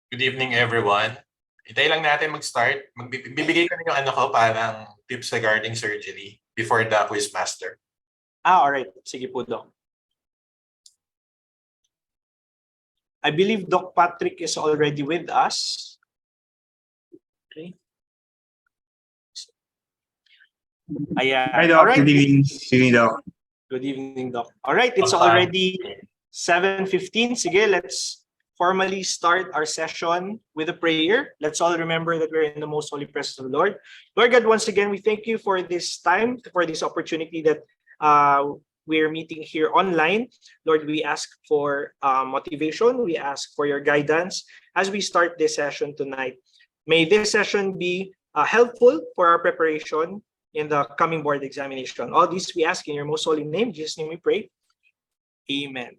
Good evening, everyone. Hintay lang natin mag-start. Bibigay ko na yung ano ko, parang tips regarding surgery before the quiz master. Alright. Sige po, Doc. I believe Doc Patrick is already with us. Okay. Ayan. Hi, Doc. Alright. Good evening. Good evening, Doc. Good evening, Doc. Alright, it's Okay. already 7:15. Sige, let's formally start our session with a prayer. Let's all remember that we're in the most holy presence of the Lord. Lord God, once again, we thank you for this time, for this opportunity that we're meeting here online. Lord, we ask for motivation. We ask for your guidance as we start this session tonight. May this session be helpful for our preparation in the coming board examination. All these we ask in your most holy name. In Jesus' name we pray. Amen.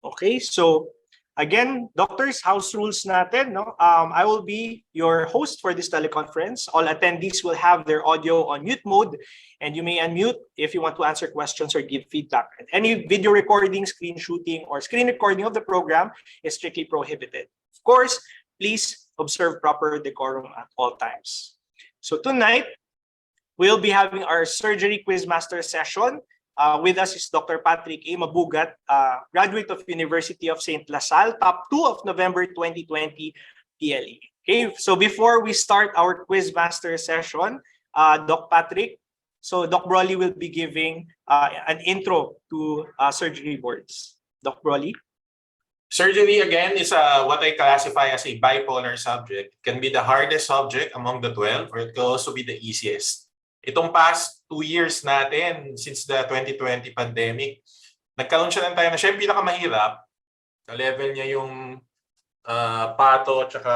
Okay, so again, doctors, house rules natin, no? I will be your host for this teleconference. All attendees will have their audio on mute mode, and you may unmute if you want to answer questions or give feedback. Any video recording, screen shooting, or screen recording of the program is strictly prohibited. Of course, please observe proper decorum at all times. So tonight, we'll be having our surgery quizmaster session. With us is Dr. Patrick A. Mabugat, graduate of University of St. LaSalle, top 2 of November 2020 PLE. Okay, so before we start our quizmaster session, Doc Patrick, so Doc Broly will be giving an intro to surgery boards. Doc Broly? Surgery, again, is what I classify as a bipolar subject. It can be the hardest subject among the 12, or it can also be the easiest. Itong past 2 years natin, since the 2020 pandemic, nagkaroon siya ng time na siya yung pinakamahirap. Ka-level niya yung pato at saka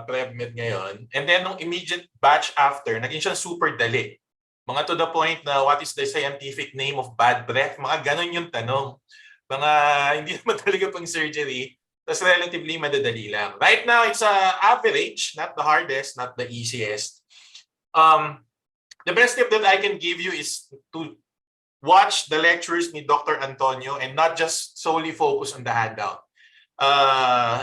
PrevMed ngayon. And then, nung immediate batch after, naging siya super dali. Mga to the point na what is the scientific name of bad breath? Mga ganun yung tanong. Mga hindi naman talaga pang surgery, tapos relatively madadali lang. Right now, it's average, not the hardest, not the easiest. The best tip that I can give you is to watch the lectures ni Dr. Antonio and not just solely focus on the handout.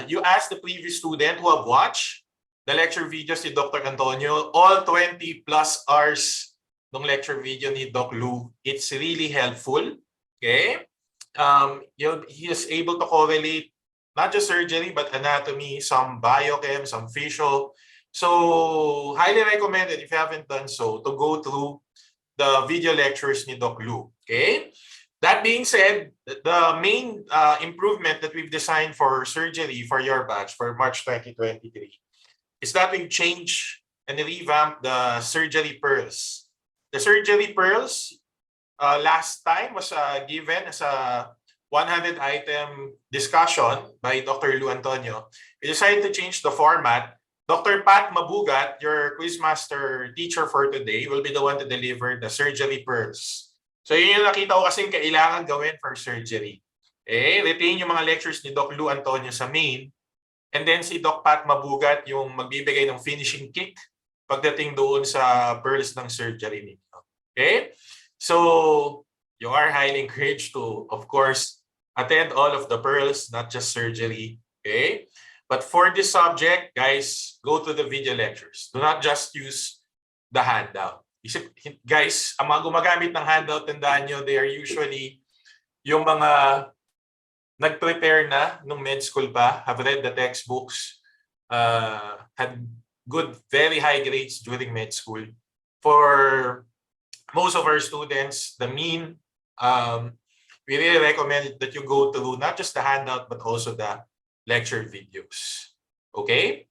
You ask the previous student who have watched the lecture videos ni Dr. Antonio, all 20 plus hours ng lecture video ni Doc Lou. It's really helpful. Okay? He is able to correlate not just surgery but anatomy, some biochem, some facial. So, highly recommended if you haven't done so to go through the video lectures ni Doc Lou. Okay? That being said, the main improvement that we've designed for surgery for your batch for March 2023 is that we've changed and revamped the surgery pearls. The surgery pearls last time was given as a 100-item discussion by Dr. Lou Antonio. We decided to change the format. Dr. Pat Mabugat, your quizmaster teacher for today, will be the one to deliver the surgery pearls. So yun yung nakita ko kasing kailangan gawin for surgery. Retain yung mga lectures ni Doc Lou Antonio sa main, and then si Doc Pat Mabugat yung magbibigay ng finishing kick pagdating doon sa pearls ng surgery ninyo. Okay? So you are highly encouraged to, of course, attend all of the pearls, not just surgery. Okay? But for this subject, guys, go to the video lectures. Do not just use the handout. Guys, ang mga gumagamit ng handout, tandaan nyo, they are usually yung mga nag-prepare na nung med school pa, have read the textbooks, had good, very high grades during med school. For most of our students, the mean, we really recommend that you go through not just the handout, but also the lecture videos. Okay?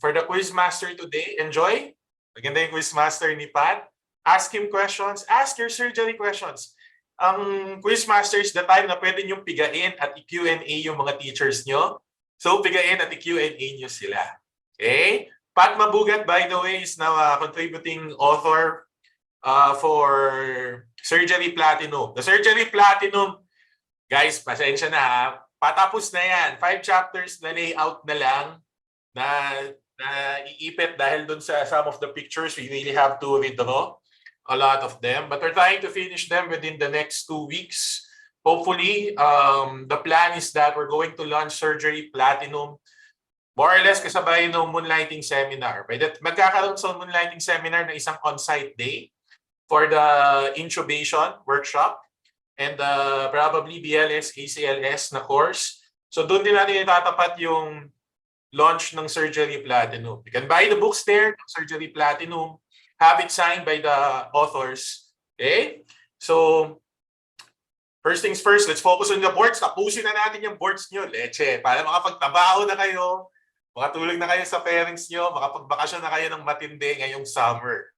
For the quizmaster today, enjoy. Maganda yung quizmaster ni Pat. Ask him questions. Ask your surgery questions. Ang quizmaster is the time na pwede niyong pigain at i-Q&A yung mga teachers nyo. So, pigain at i-Q&A nyo sila. Okay? Pat Mabugat, by the way, is now a contributing author for Surgery Platinum. The Surgery Platinum, guys, pasensya na ha. Patapos na yan. 5 chapters na layout na lang na iipit dahil dun sa some of the pictures, we really have to redraw a lot of them. But we're trying to finish them within the next 2 weeks hopefully, the plan is that we're going to launch Surgery Platinum more or less kasabay ng moonlighting seminar. Magkakaroon sa moonlighting seminar na isang on-site day for the intubation workshop and probably BLS, ACLS na course. So doon din natin itatapat yung launch ng Surgery Platinum. You can buy the books there, Surgery Platinum, have it signed by the authors. Okay? So, first things first, let's focus on the boards. Tapusin na natin yung boards nyo, leche, para makapagtrabaho na kayo, makatulog na kayo sa parents nyo, makapagbakasyon na kayo ng matindi ngayong summer.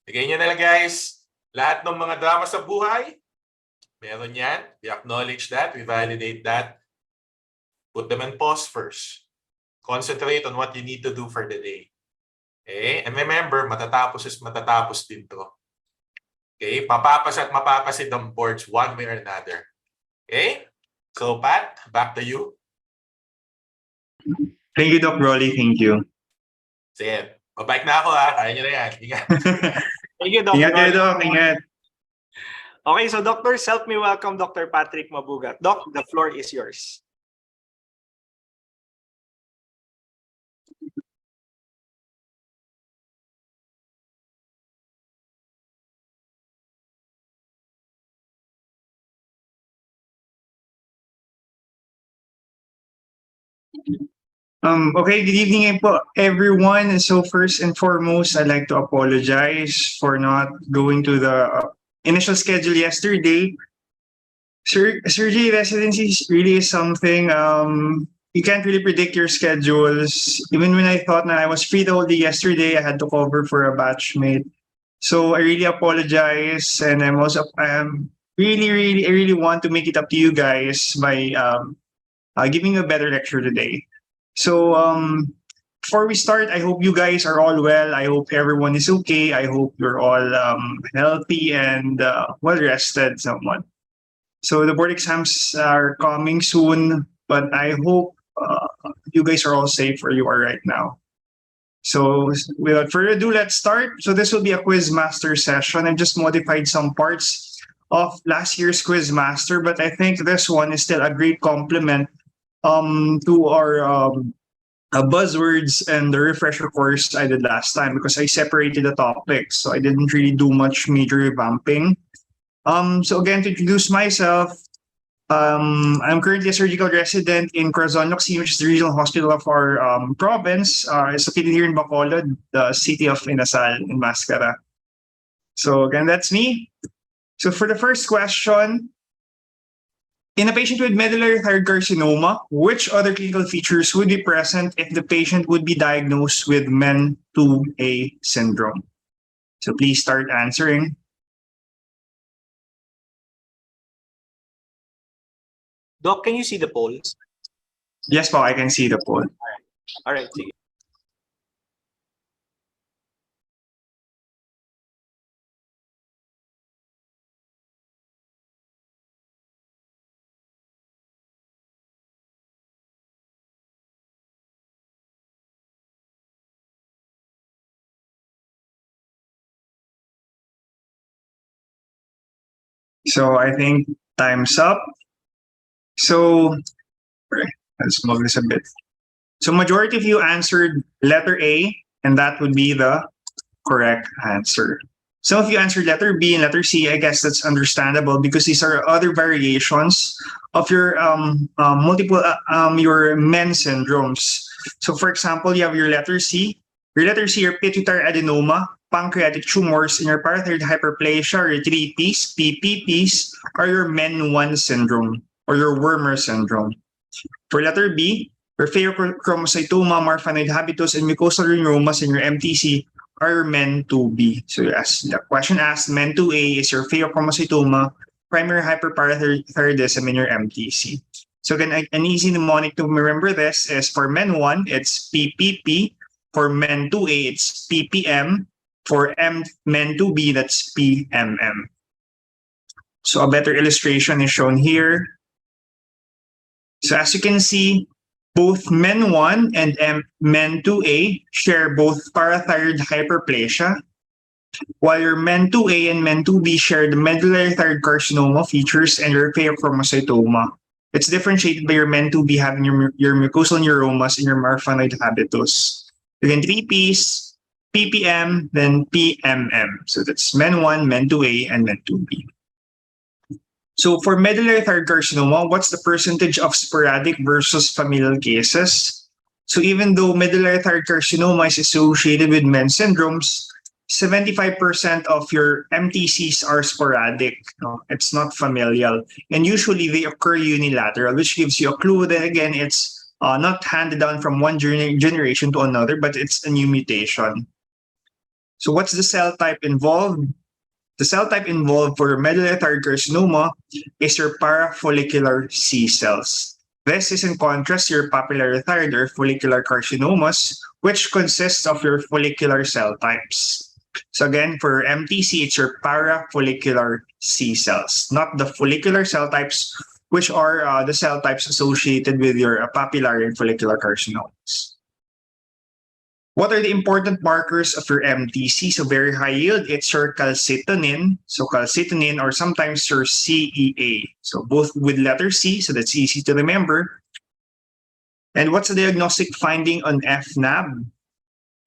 Bigay nyo na lang guys, lahat ng mga drama sa buhay, meron yan. We acknowledge that, we validate that. Put them on pause first. Concentrate on what you need to do for the day. Okay? And remember, matatapos is matatapos din to. Okay? Papapas at mapapasid ang boards one way or another. Okay? So Pat, back to you. Thank you, Doc Rolly. Thank you. Sige. Mabike na ako ha. Kaya nyo na yan. Ingat. Thank you, Dr. Ingat kayo, Doc. Ingat. Okay, so doctors, help me welcome Dr. Patrick Mabugat. Doc, the floor is yours. Okay, good evening po, everyone. So first and foremost, I'd like to apologize for not going to the initial schedule yesterday. Surgery residency really is something you can't really predict your schedules. Even when I thought that I was free the whole day yesterday, I had to cover for a batchmate. So I really apologize, and I really want to make it up to you guys by giving a better lecture today. So before we start, I hope you guys are all well. I hope everyone is okay. I hope you're all healthy and well rested somewhat. So the board exams are coming soon, but I hope you guys are all safe where you are right now. So without further ado, let's start. So this will be a quiz master session. I've just modified some parts of last year's quiz master, but I think this one is still a great complement to our buzzwords and the refresher course I did last time, because I separated the topics, so I didn't really do much major revamping. So again, to introduce myself, I'm currently a surgical resident in Corazon Locsin, which is the regional hospital of our province. It's located here in Bacolod, the city of Inasal in Mascara. So again, that's me. So for the first question, in a patient with medullary thyroid carcinoma, which other clinical features would be present if the patient would be diagnosed with MEN2A syndrome? So please start answering. Doc, can you see the polls? Yes, po, I can see the poll. All right, sige. So I think time's up. So let's move this a bit. So majority of you answered letter A, and that would be the correct answer. Some of you answered letter B and letter C. I guess that's understandable because these are other variations of your your MEN syndromes. So for example, you have your letter C. Your letter C, your pituitary adenoma, pancreatic tumors, and your parathyroid hyperplasia, or your 3Ps, PPPs, are your MEN1 syndrome or your Wermer syndrome. For letter B, your pheochromocytoma, Marfanoid habitus, and mucosal rheumomas in your MTC are your MEN2B. So as the question asked, MEN2A is your pheochromocytoma, primary hyperparathyroidism in your MTC. So again, an easy mnemonic to remember this is for MEN1, it's PPP. For MEN2A, it's PPM. For MEN2B, that's PMM. So a better illustration is shown here. So as you can see, both MEN1 and MEN2A share both parathyroid hyperplasia. while your MEN2A and MEN2B share the medullary thyroid carcinoma features and your pheochromocytoma. It's differentiated by your MEN2B having your mucosal neuromas and your Marfanoid habitus. Again, 3Ps, PPM, then PMM. So that's MEN1, MEN2A, and MEN2B. So for medullary thyroid carcinoma, what's the percentage of sporadic versus familial cases? So even though medullary thyroid carcinoma is associated with MEN syndromes, 75% of your MTCs are sporadic. No? It's not familial. And usually they occur unilateral, which gives you a clue that, again, it's not handed down from one generation to another, but it's a new mutation. So what's the cell type involved? The cell type involved for medullary thyroid carcinoma is your parafollicular C cells. This is in contrast to your papillary thyroid or follicular carcinomas, which consists of your follicular cell types. So again, for MTC, it's your parafollicular C cells, not the follicular cell types, which are the cell types associated with your papillary and follicular carcinomas. What are the important markers of your MTC? So very high yield, it's your calcitonin. So calcitonin, or sometimes your CEA. So both with letter C, so that's easy to remember. And what's the diagnostic finding on FNAB?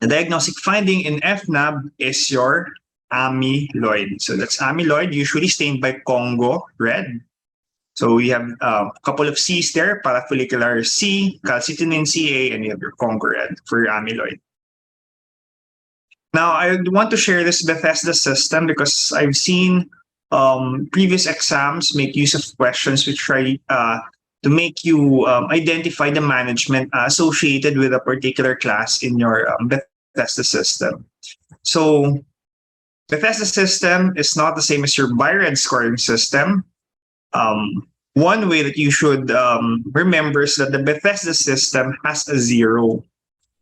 The diagnostic finding in FNAB is your amyloid. So that's amyloid, usually stained by Congo red. So we have a couple of C's there, parafollicular C, calcitonin CA, and you have your Congo red for your amyloid. Now, I want to share this Bethesda system because I've seen previous exams make use of questions which try to make you identify the management associated with a particular class in your Bethesda system. So Bethesda system is not the same as your BI-RADS scoring system. One way that you should remember is that the Bethesda system has a 0.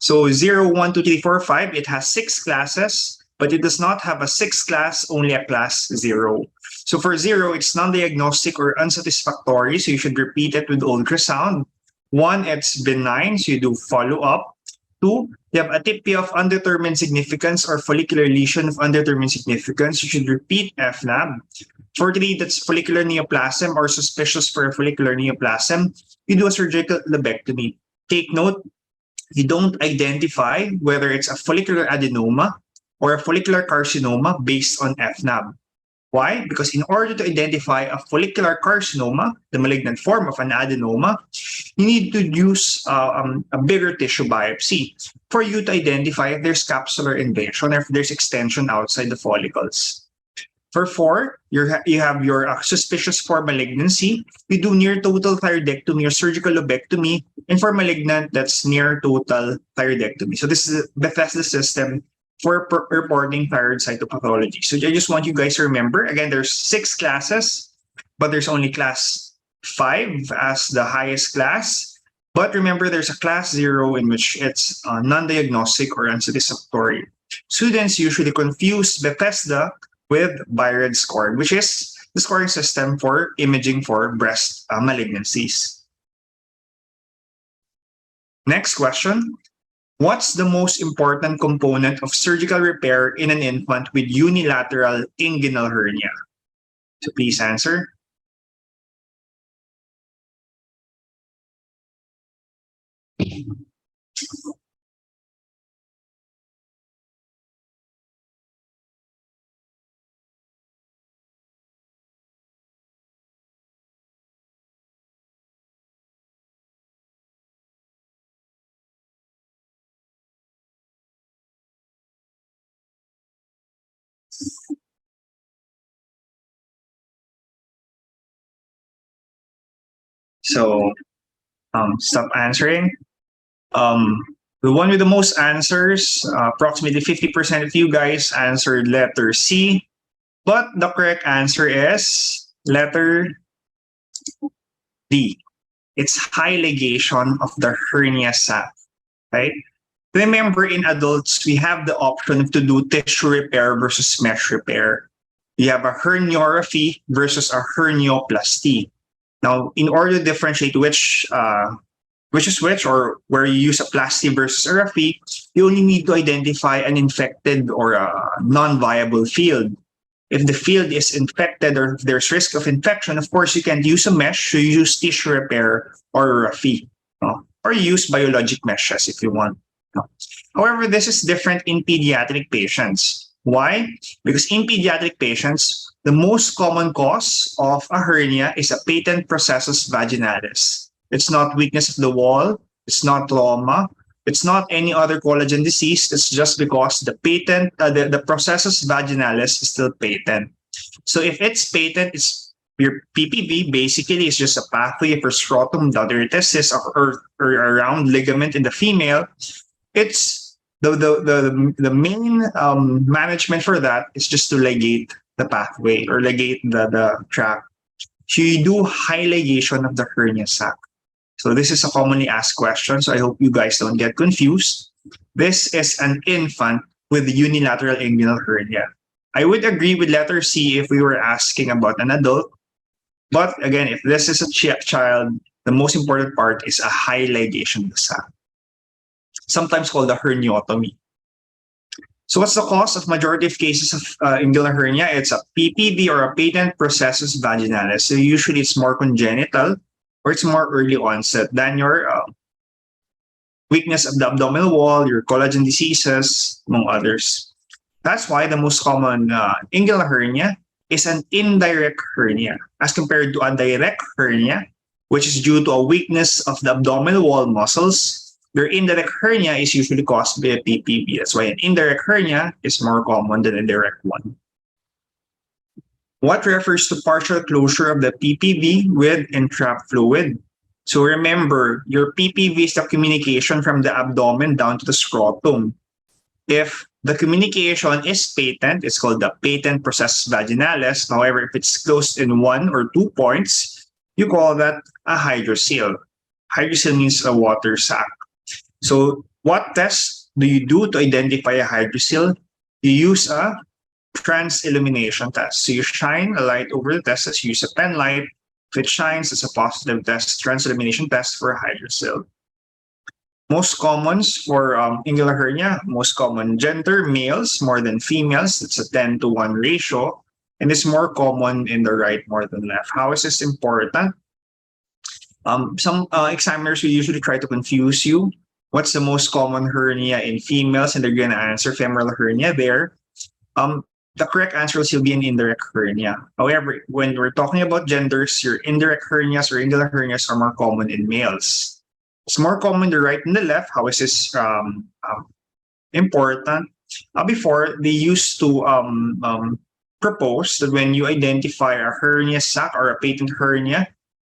So 0, 1, 2, 3, 4, 5, it has 6 classes, but it does not have a 6th class, only a class 0. So for 0, it's non-diagnostic or unsatisfactory, so you should repeat it with ultrasound. 1, it's benign, so you do follow-up. 2, you have atypia of undetermined significance or follicular lesion of undetermined significance, you should repeat FNAB. For 3, that's follicular neoplasm or suspicious for a follicular neoplasm, you do a surgical lobectomy. Take note, you don't identify whether it's a follicular adenoma or a follicular carcinoma based on FNAB. Why? Because in order to identify a follicular carcinoma, the malignant form of an adenoma, you need to use a bigger tissue biopsy for you to identify if there's capsular invasion or if there's extension outside the follicles. For 4, you have your suspicious for malignancy. You do near total thyroidectomy or surgical lobectomy. And for malignant, that's near total thyroidectomy. So this is a Bethesda system for reporting thyroid cytopathology. So I just want you guys to remember, again, there's 6 classes, but there's only class 5 as the highest class. But remember, there's a class 0 in which it's non-diagnostic or unsatisfactory. Students usually confuse Bethesda with BI-RADS scoring, which is the scoring system for imaging for breast malignancies. Next question. What's the most important component of surgical repair in an infant with unilateral inguinal hernia? So please answer. So stop answering. The one with the most answers, approximately 50% of you guys answered letter C, but the correct answer is letter D. It's high ligation of the hernia sac, right? Remember, in adults, we have the option to do tissue repair versus mesh repair. You have a herniorrhaphy versus a hernioplasty. Now, in order to differentiate which which is which, or where you use a plastic versus a RAFI, you only need to identify an infected or a non-viable field. If the field is infected or if there's risk of infection, of course, you can't use a mesh, so you use tissue repair or a RAFI, or you use biologic meshes if you want. However, this is different in pediatric patients. Why? Because in pediatric patients, the most common cause of a hernia is a patent processus vaginalis. It's not weakness of the wall, it's not trauma, it's not any other collagen disease. It's just because the processus vaginalis is still patent. So if it's patent, it's your PPV basically is just a pathway for scrotum doderitis or around ligament in the female. It's the main management for that is just to ligate the pathway or ligate the tract. So you do high ligation of the hernia sac. So this is a commonly asked question, so I hope you guys don't get confused. This is an infant with unilateral inguinal hernia. I would agree with letter C if we were asking about an adult. But again, if this is a child, the most important part is a high ligation of the sac, sometimes called a herniotomy. So what's the cause of majority of cases of inguinal hernia? It's a PPV or a patent processus vaginalis. So usually it's more congenital, or it's more early onset than your weakness of the abdominal wall, your collagen diseases, among others. That's why the most common inguinal hernia is an indirect hernia as compared to a direct hernia, which is due to a weakness of the abdominal wall muscles. Your indirect hernia is usually caused by a PPV. That's why an indirect hernia is more common than a direct one. What refers to partial closure of the PPV with entrapped fluid? So remember, your PPV is the communication from the abdomen down to the scrotum. If the communication is patent, it's called the patent processus vaginalis. However, if it's closed in 1 or 2 points, you call that a hydrocele. Hydrocele means a water sac. So what test do you do to identify a hydrocele? You use a trans-illumination test. So you shine a light over the test, you use a pen light. If it shines, it's a positive test, trans-illumination test for a hydrocele. Most commons for inguinal hernia, most common gender, males more than females. It's a 10-to-1 ratio. And it's more common in the right more than left. How is this important? Some examiners will usually try to confuse you. What's the most common hernia in females? And they're going to answer femoral hernia there. The correct answer will still be an indirect hernia. However, when we're talking about genders, your indirect hernias or inguinal hernias are more common in males. It's more common the right and the left. How is this important? Before, they used to propose that when you identify a hernia sac or a patent hernia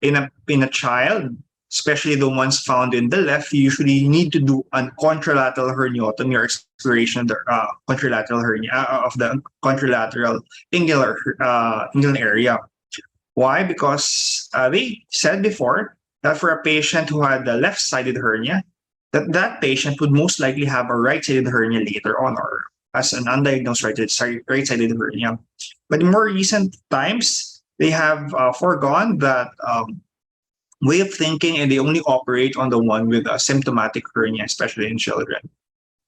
in a child, especially the ones found in the left, you usually need to do a contralateral herniotomy or exploration of the contralateral hernia of the contralateral inguinal area. Why? Because they said before that for a patient who had the left-sided hernia, that patient would most likely have a right-sided hernia later on, or as an undiagnosed right-sided hernia. But in more recent times, they have foregone that way of thinking, and they only operate on the one with a symptomatic hernia, especially in children.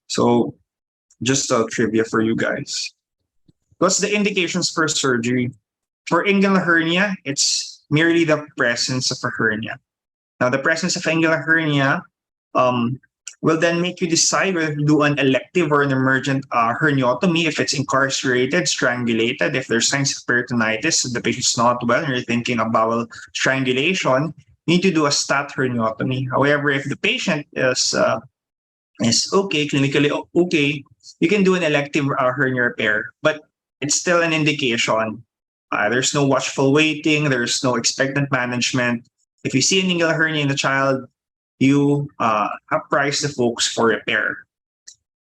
So just a trivia for you guys. What's the indications for surgery? For inguinal hernia, it's merely the presence of a hernia. Now, the presence of inguinal hernia will then make you decide whether to do an elective or an emergent herniotomy if it's incarcerated, strangulated, if there's signs of peritonitis, the patient's not well, and you're thinking of bowel strangulation, you need to do a stat herniotomy. However, if the patient is okay, clinically okay, you can do an elective hernia repair, but it's still an indication. There's no watchful waiting, there's no expectant management. If you see an inguinal hernia in the child, you apprise the folks for repair.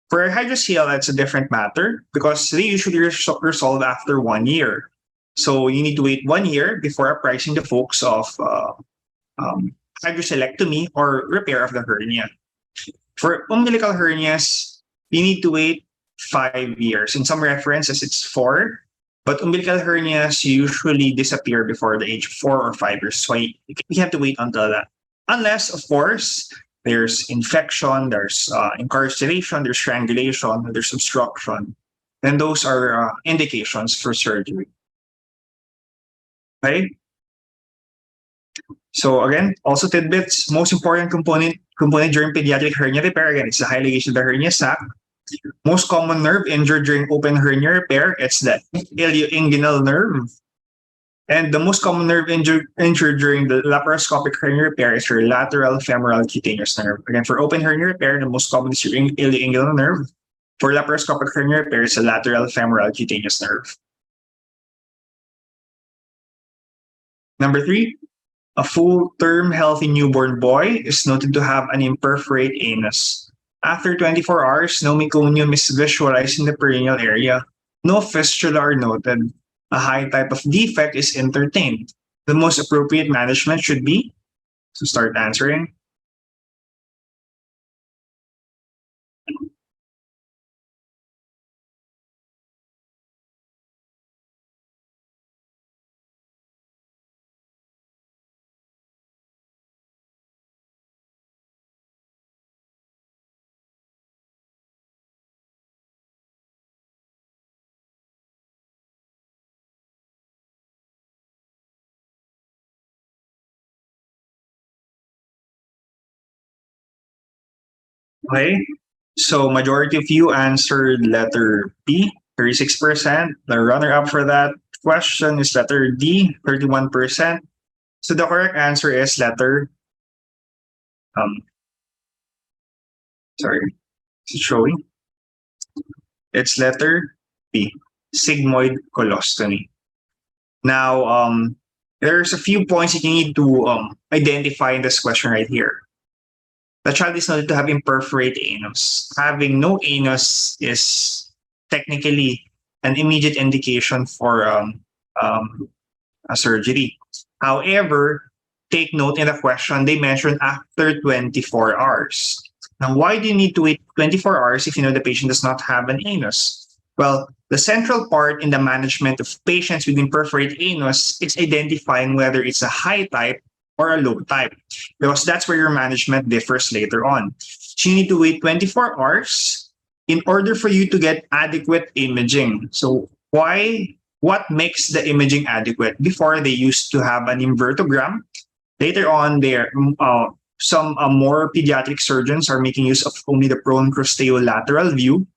For a hydrocele, that's a different matter because they usually resolve after 1 year. So you need to wait 1 year before apprising the folks of hydrocelectomy or repair of the hernia. For umbilical hernias, you need to wait 5 years. In some references, it's 4. But umbilical hernias usually disappear before the age of 4 or 5 years. So we have to wait until that. Unless, of course, there's infection, there's incarceration, there's strangulation, there's obstruction. Then those are indications for surgery. Okay? So again, also tidbits, most important component during pediatric hernia repair, again, it's the high ligation of the hernia sac. Most common nerve injured during open hernia repair, it's the ilioinguinal nerve. And the most common nerve injured during the laparoscopic hernia repair is your lateral femoral cutaneous nerve. Again, for open hernia repair, the most common is your ilioinguinal nerve. For laparoscopic hernia repair, it's the lateral femoral cutaneous nerve. Number 3, a full-term healthy newborn boy is noted to have an imperforate anus. After 24 hours, no meconium is visualized in the perineal area. No fistula are noted. A high type of defect is entertained. The most appropriate management should be, to start answering. Okay, so majority of you answered letter B, 36%. The runner-up for that question is letter D, 31%. So the correct answer is letter, sorry, is it showing? It's letter B, sigmoid colostomy. Now, there's a few points that you need to identify in this question right here. The child is noted to have imperforate anus. Having no anus is technically an immediate indication for a surgery. However, take note in the question, they mentioned after 24 hours. Now, why do you need to wait 24 hours if you know the patient does not have an anus? Well, the central part in the management of patients with imperforate anus is identifying whether it's a high type or a low type, because that's where your management differs later on. So you need to wait 24 hours in order for you to get adequate imaging. So what makes the imaging adequate? Before, they used to have an invertogram. Later on, some more pediatric surgeons are making use of only the prone crusteolateral view.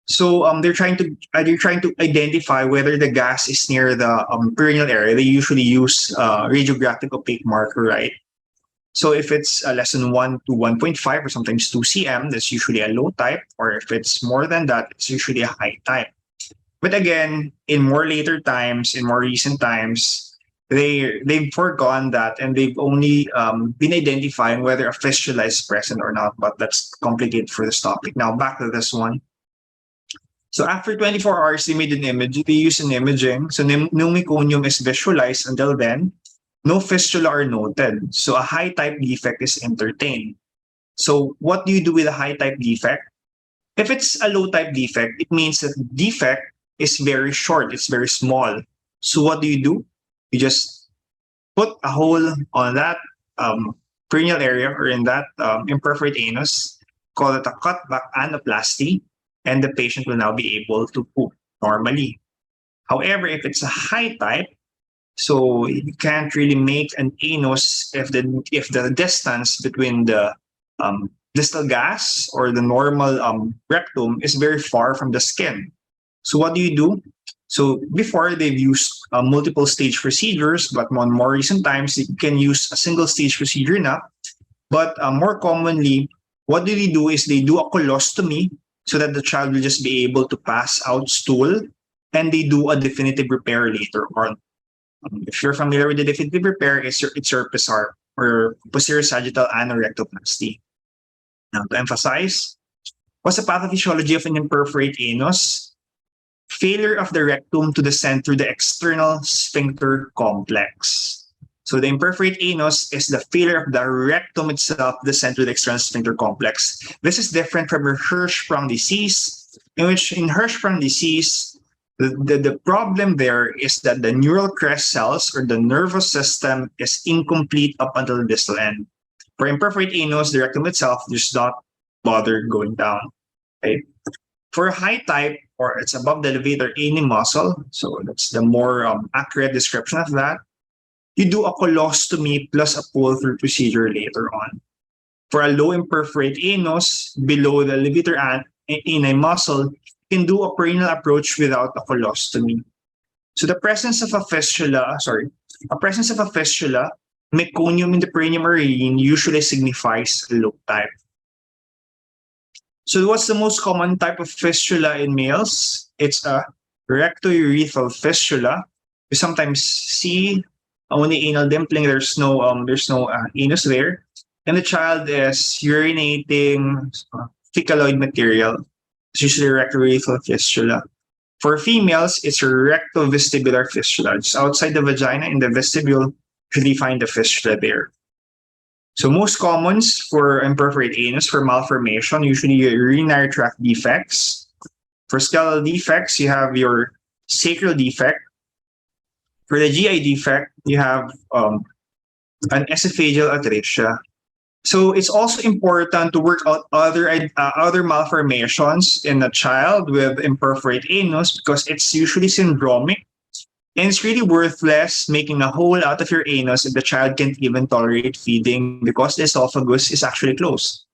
So they're trying to identify whether the gas is near the perineal area. They usually use radiographic opaque marker, right? So if it's less than 1 to 1.5 or sometimes 2 cm, that's usually a low type. Or if it's more than that, it's usually a high type. But again, in more later times, in more recent times, they've forgone that and they've only been identifying whether a fistula is present or not. But that's complicated for this topic. Now back to this one. So after 24 hours, they made an image. They use an imaging. So no meconium is visualized until then. No fistula are noted. So a high type defect is entertained. So what do you do with a high type defect? If it's a low type defect, it means that the defect is very short. It's very small. So what do? You just put a hole on that perineal area or in that imperforate anus, call it a cutback anaplasty, and the patient will now be able to poop normally. However, if it's a high type, so you can't really make an anus if the distance between the distal gas or the normal rectum is very far from the skin. So what do you do? So before, they've used multiple stage procedures, but on more recent times, you can use a single stage procedure now. But more commonly, what do? Is they do a colostomy so that the child will just be able to pass out stool, and they do a definitive repair later on. If you're familiar with the definitive repair, it's your PSARP, or posterior sagittal anorectoplasty. Now, to emphasize, what's the pathophysiology of an imperforate anus? Failure of the rectum to descend through the external sphincter complex. So the imperforate anus is the failure of the rectum itself to descend through the external sphincter complex. This is different from Hirschsprung disease, in which in Hirschsprung disease, the problem there is that the neural crest cells or the nervous system is incomplete up until the distal end. For imperforate anus, the rectum itself, just not bother going down. Okay. For high type, or it's above the levator ani muscle, so that's the more accurate description of that. You do a colostomy plus a pull-through procedure later on. For a low imperforate anus, below the levator ani muscle, you can do a perineal approach without a colostomy. So the presence of a fistula, meconium in the perineum marine usually signifies a low type. So what's the most common type of fistula in males? It's a rectourethral fistula. You sometimes see only anal dimpling. There's no anus there, and the child is urinating fecaloid material. It's usually a rectourethral fistula. For females, it's a rectovestibular fistula. It's outside the vagina in the vestibule. You find the fistula there. So most commons for imperforate anus for malformation, usually urinary tract defects. For skeletal defects, you have your sacral defect. For the GI defect, you have an esophageal atresia. So it's also important to work out other malformations in a child with imperforate anus because it's usually syndromic. And it's really worthless making a hole out of your anus if the child can't even tolerate feeding because the esophagus is actually closed.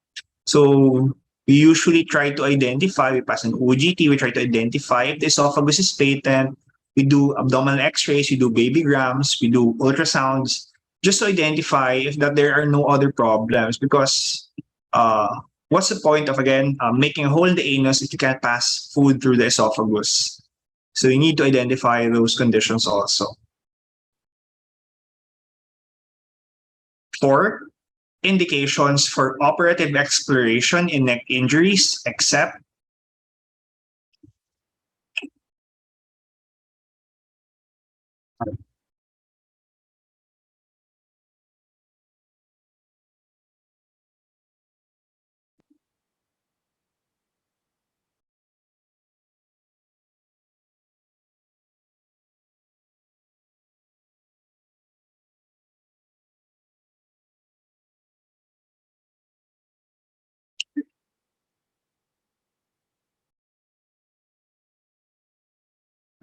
So we usually try to identify, we pass an OGT, we try to identify if the esophagus is patent. We do abdominal x-rays, we do babygramms, we do ultrasounds, just to identify if that there are no other problems because what's the point of, again, making a hole in the anus if you can't pass food through the esophagus? So you need to identify those conditions also. 4, indications for operative exploration in neck injuries, except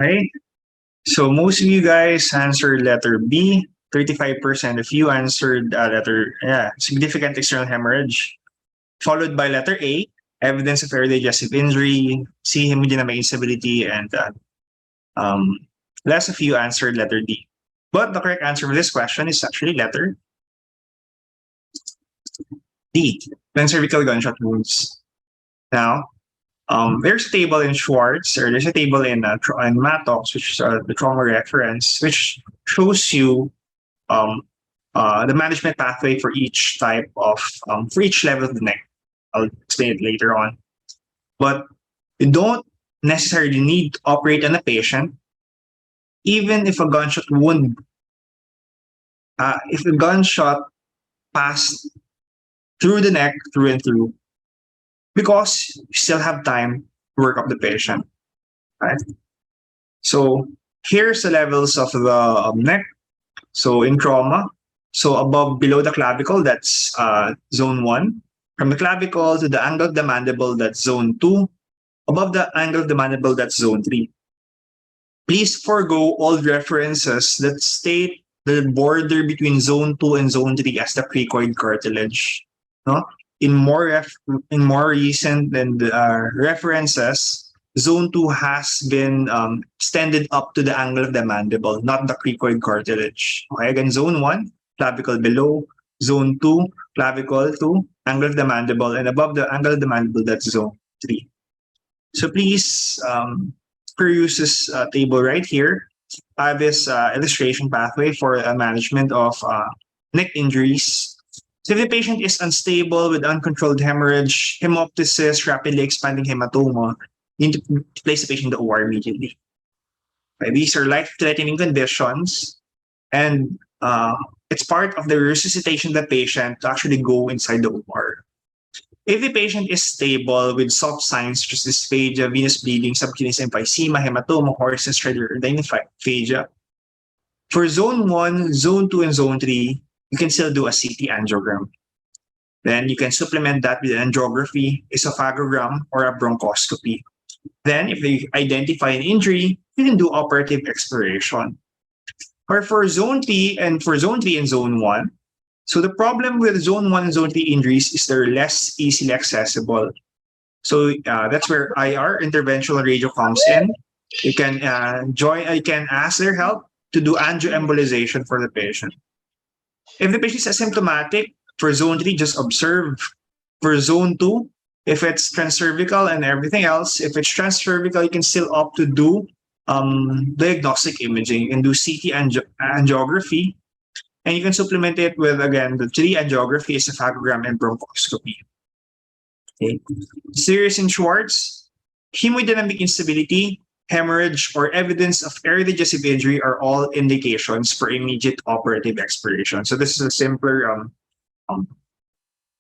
okay. So most of you guys answered letter B. 35% of you answered significant external hemorrhage, followed by letter A, evidence of early digestive injury, C, hemodynamic instability, and less of you answered letter D. But the correct answer for this question is actually letter D, when cervical gunshot wounds. Now, there's a table in Schwartz, or there's a table in Mattox, which is the trauma reference, which shows you the management pathway for each type of, for each level of the neck. I'll explain it later on. But you don't necessarily need to operate on a patient, even if a gunshot wound, if the gunshot passed through the neck, through and through, because you still have time to work up the patient, right? So here's the levels of the neck. So in trauma, so below the clavicle, that's zone 1. From the clavicle to the angle of the mandible, that's zone 2. Above the angle of the mandible, that's zone 3. Please forego all references that state the border between zone 2 and zone 3 as the cricoid cartilage. No? In more recent references, zone 2 has been extended up to the angle of the mandible, not the cricoid cartilage. Okay, again, zone 1, clavicle below, zone 2, clavicle to angle of the mandible, and above the angle of the mandible, that's zone 3. So please peruse this table right here. I have this illustration pathway for management of neck injuries. So if the patient is unstable with uncontrolled hemorrhage, hemoptysis, rapidly expanding hematoma, you need to place the patient in the OR immediately. Okay, these are life-threatening conditions, and it's part of the resuscitation of the patient to actually go inside the OR. If the patient is stable with soft signs such as dysphagia, venous bleeding, subcutaneous emphysema, hematoma, Horson's phagia, for zone 1, zone 2, and zone 3, you can still do a CT angiogram. Then you can supplement that with angiography, esophagogram, or a bronchoscopy. Then if they identify an injury, you can do operative exploration. Or for zone 3 and zone 1, so the problem with zone 1 and zone 3 injuries is they're less easily accessible. So that's where IR, interventional radio, comes in. You can you can ask their help to do angioembolization for the patient. If the patient is asymptomatic, for zone 3, just observe. For zone 2, if it's transcervical and everything else, if it's transcervical, you can still opt to do diagnostic imaging. You can do CT angiography, and you can supplement it with, again, the 3 angiography, esophagogram, and bronchoscopy. Okay. Series in Schwartz, hemodynamic instability, hemorrhage, or evidence of airdigestive injury are all indications for immediate operative exploration. So this is a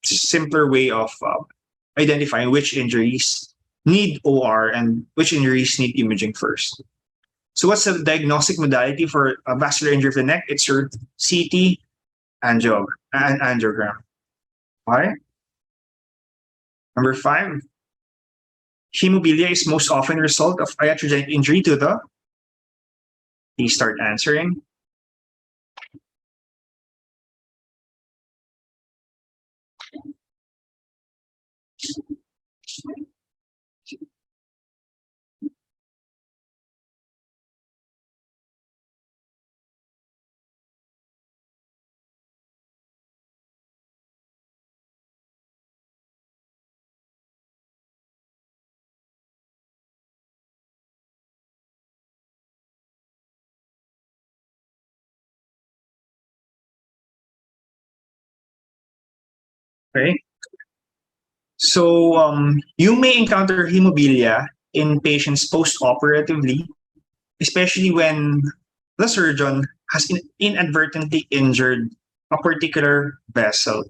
simpler way of identifying which injuries need OR and which injuries need imaging first. So what's the diagnostic modality for a vascular injury of the neck? It's your CT angiogram. All right. Number 5, hemophilia is most often a result of iatrogenic injury to the. Please start answering. Okay. So you may encounter hemophilia in patients post-operatively, especially when the surgeon has inadvertently injured a particular vessel.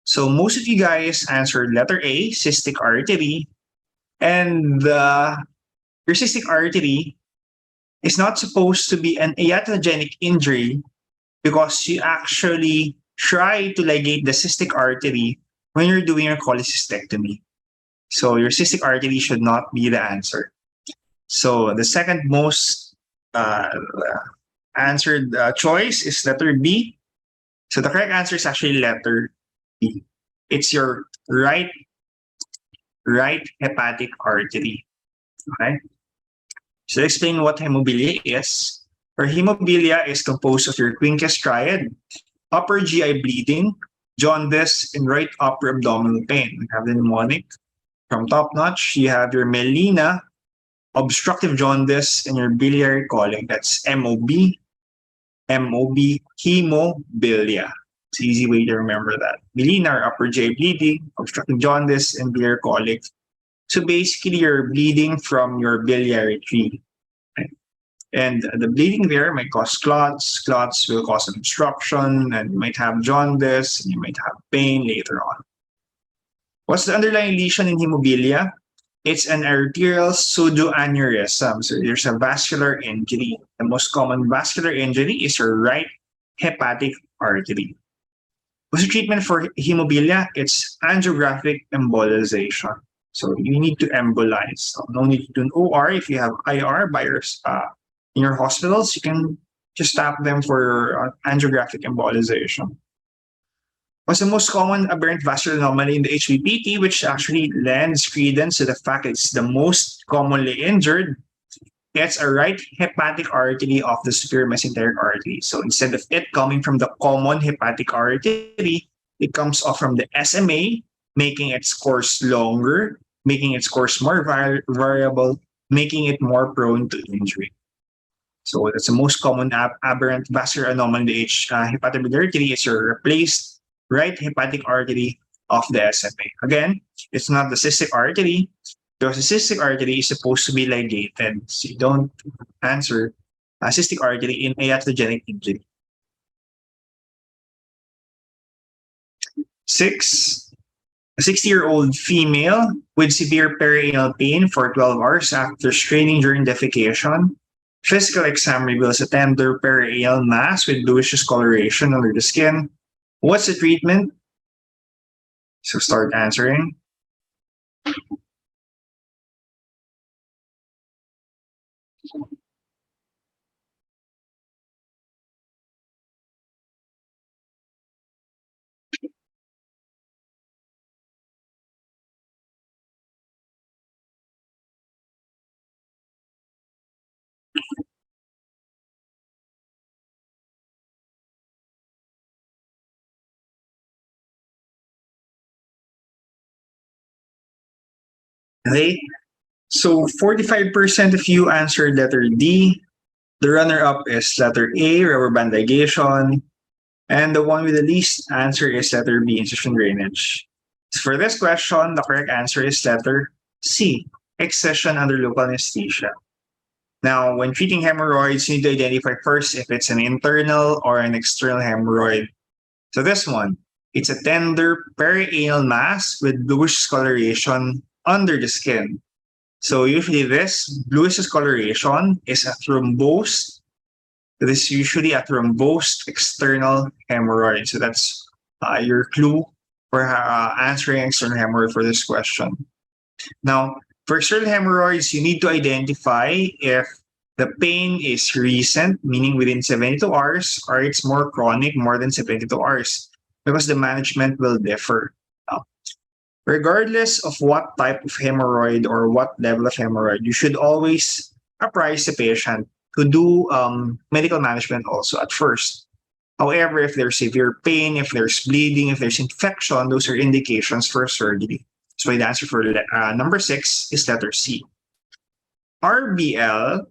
So most of you guys answered letter A, cystic artery, and your cystic artery is not supposed to be an iatrogenic injury because you actually try to ligate the cystic artery when you're doing your cholecystectomy. So your cystic artery should not be the answer. So the second most answered choice is letter B. So the correct answer is actually letter B. It's your right hepatic artery. Okay. So let's explain what hemophilia is. Or hemophilia is composed of your Quincke's triad, upper GI bleeding, jaundice, and right upper abdominal pain. You have the mnemonic from Top Notch. You have your melena, obstructive jaundice, and your biliary colic. That's MOB, hemophilia. It's an easy way to remember that. Melena, or upper GI bleeding, obstructive jaundice, and biliary colic. So basically, you're bleeding from your biliary tree. And the bleeding there might cause clots. Clots will cause an obstruction, and you might have jaundice, and you might have pain later on. What's the underlying lesion in hemophilia? It's an arterial pseudoaneurysm. So there's a vascular injury. The most common vascular injury is your right hepatic artery. What's the treatment for hemophilia? It's angiographic embolization. So you need to embolize. So no need to do an OR. If you have IR virus in your hospitals, you can just tap them for angiographic embolization. What's the most common aberrant vascular anomaly in the HVPT, which actually lends credence to the fact that it's the most commonly injured? It's a right hepatic artery of the superior mesenteric artery. So instead of it coming from the common hepatic artery, it comes off from the SMA, making its course longer, making its course more variable, making it more prone to injury. So that's the most common aberrant vascular anomaly in the hepatobiliary artery. It's your replaced right hepatic artery of the SMA. Again, it's not the cystic artery, because the cystic artery is supposed to be ligated. So you don't answer a cystic artery in iatrogenic injury. 6, a 60-year-old female with severe perianal pain for 12 hours after straining during defecation. Physical exam reveals a tender perianal mass with bluish discoloration under the skin. What's the treatment? So start answering. Okay. So 45% of you answered letter D. The runner-up is letter A, rubber band ligation. And the one with the least answer is letter B, incision drainage. So for this question, the correct answer is letter C, excision under local anesthesia. Now, when treating hemorrhoids, you need to identify first if it's an internal or an external hemorrhoid. So this one, it's a tender perianal mass with bluish coloration under the skin. So usually this bluish coloration is a thrombosed. This is usually a thrombosed external hemorrhoid. So that's your clue for answering external hemorrhoid for this question. Now, for external hemorrhoids, you need to identify if the pain is recent, meaning within 72 hours, or it's more chronic, more than 72 hours, because the management will differ. Now, regardless of what type of hemorrhoid or what level of hemorrhoid, you should always apprise the patient to do medical management also at first. However, if there's severe pain, if there's bleeding, if there's infection, those are indications for surgery. So the answer for number 6 is letter C. RBL,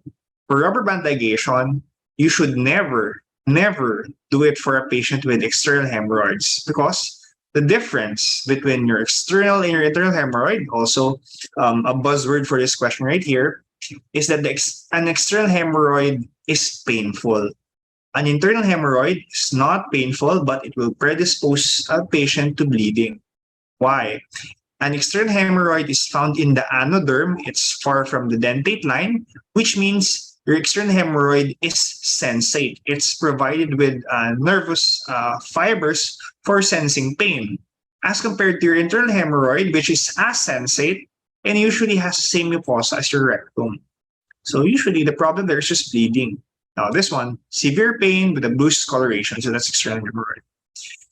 for rubber band ligation, you should never do it for a patient with external hemorrhoids because the difference between your external and your internal hemorrhoid, also a buzzword for this question right here, is that an external hemorrhoid is painful. An internal hemorrhoid is not painful, but it will predispose a patient to bleeding. Why? An external hemorrhoid is found in the anoderm. It's far from the dentate line, which means your external hemorrhoid is sensate. It's provided with nervous fibers for sensing pain, as compared to your internal hemorrhoid, which is asensate and usually has the same mucosa as your rectum. So usually the problem there is just bleeding. Now this one, severe pain with a bluish coloration, so that's external hemorrhoid.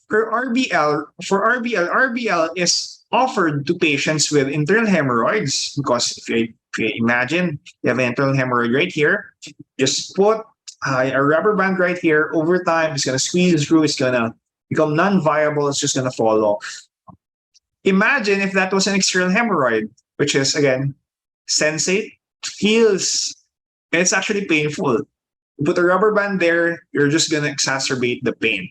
For RBL is offered to patients with internal hemorrhoids because if you imagine you have an internal hemorrhoid right here, just put a rubber band right here. Over time, it's going to squeeze through, it's going to become non-viable, it's just going to fall off. Imagine if that was an external hemorrhoid, which is, again, sensate, feels, and it's actually painful. You put a rubber band there, you're just going to exacerbate the pain.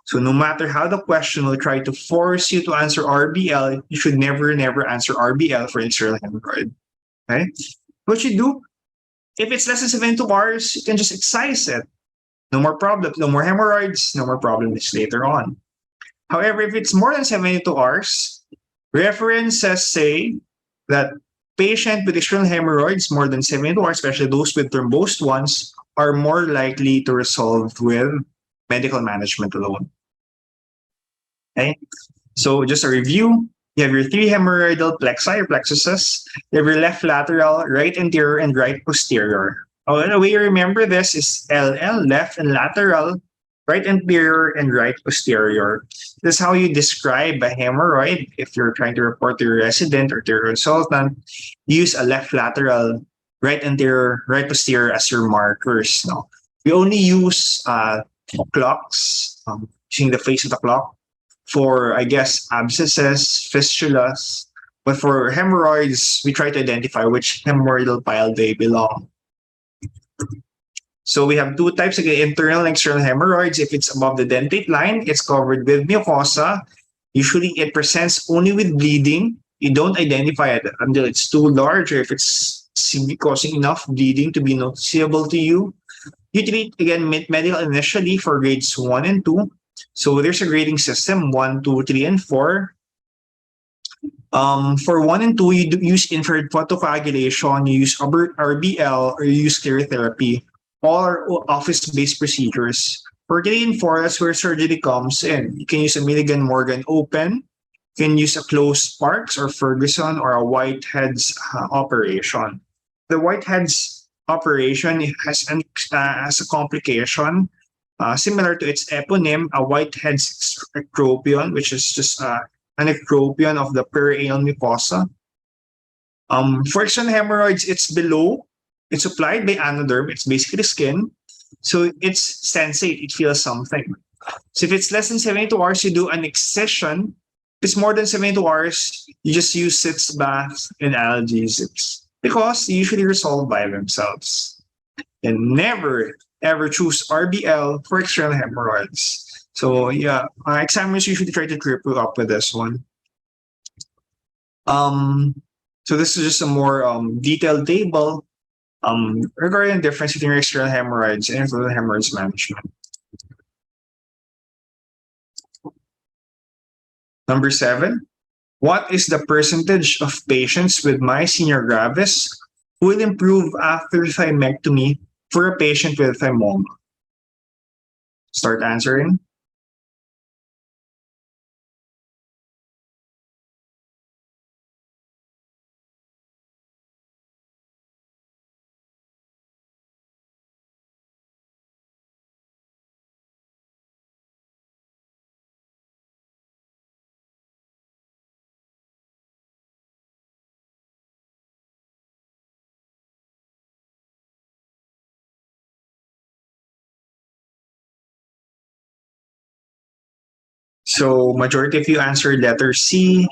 So no matter how the question will try to force you to answer RBL, you should never answer RBL for external hemorrhoid. Okay? What you do, if it's less than 72 hours, you can just excise it. No more problems, no more hemorrhoids, no more problems later on. However, if it's more than 72 hours, references say that patient with external hemorrhoids more than 72 hours, especially those with thrombosed ones, are more likely to resolve with medical management alone. Okay, so just a review. You have your 3 hemorrhoidal plexi or plexuses. You have your left lateral, right anterior, and right posterior. Oh, the way you remember this is LL, left and lateral, right anterior, and right posterior. This is how you describe a hemorrhoid. If you're trying to report to your resident or to your consultant, use a left lateral, right anterior, right posterior as your markers. No, we only use clocks, using the face of the clock for, I guess, abscesses, fistulas. But for hemorrhoids, we try to identify which hemorrhoidal pile they belong. So we have 2 types, again, internal and external hemorrhoids. If it's above the dentate line, it's covered with mucosa. Usually it presents only with bleeding. You don't identify it until it's too large or if it's causing enough bleeding to be noticeable to you. You treat, again, medical initially for grades 1 and 2. So there's a grading system, 1, 2, 3, and 4. For 1 and 2, you use infrared photocoagulation, you use RBL, or you use sclerotherapy, or office-based procedures. For 3 and 4, that's where surgery comes in. You can use a Milligan-Morgan open, can use a closed Sparks or Ferguson or a Whitehead's operation. The Whitehead's operation has a complication similar to its eponym, a Whitehead's ectropion, which is just an ectropion of the perianal mucosa. For external hemorrhoids, it's below. It's applied by anoderm. It's basically skin. So it's sensate. It feels something. So if it's less than 72 hours, you do an excision. If it's more than 72 hours, you just use sitz baths and analgesics because they usually resolve by themselves. And never, ever choose RBL for external hemorrhoids. So yeah, examiners usually try to trip you up with this one. So this is just a more detailed table regarding the difference between external hemorrhoids and internal hemorrhoids management. Number 7, what is the percentage of patients with myasthenia gravis who will improve after thymectomy for a patient with thymoma? Start answering. So majority of you answered letter C.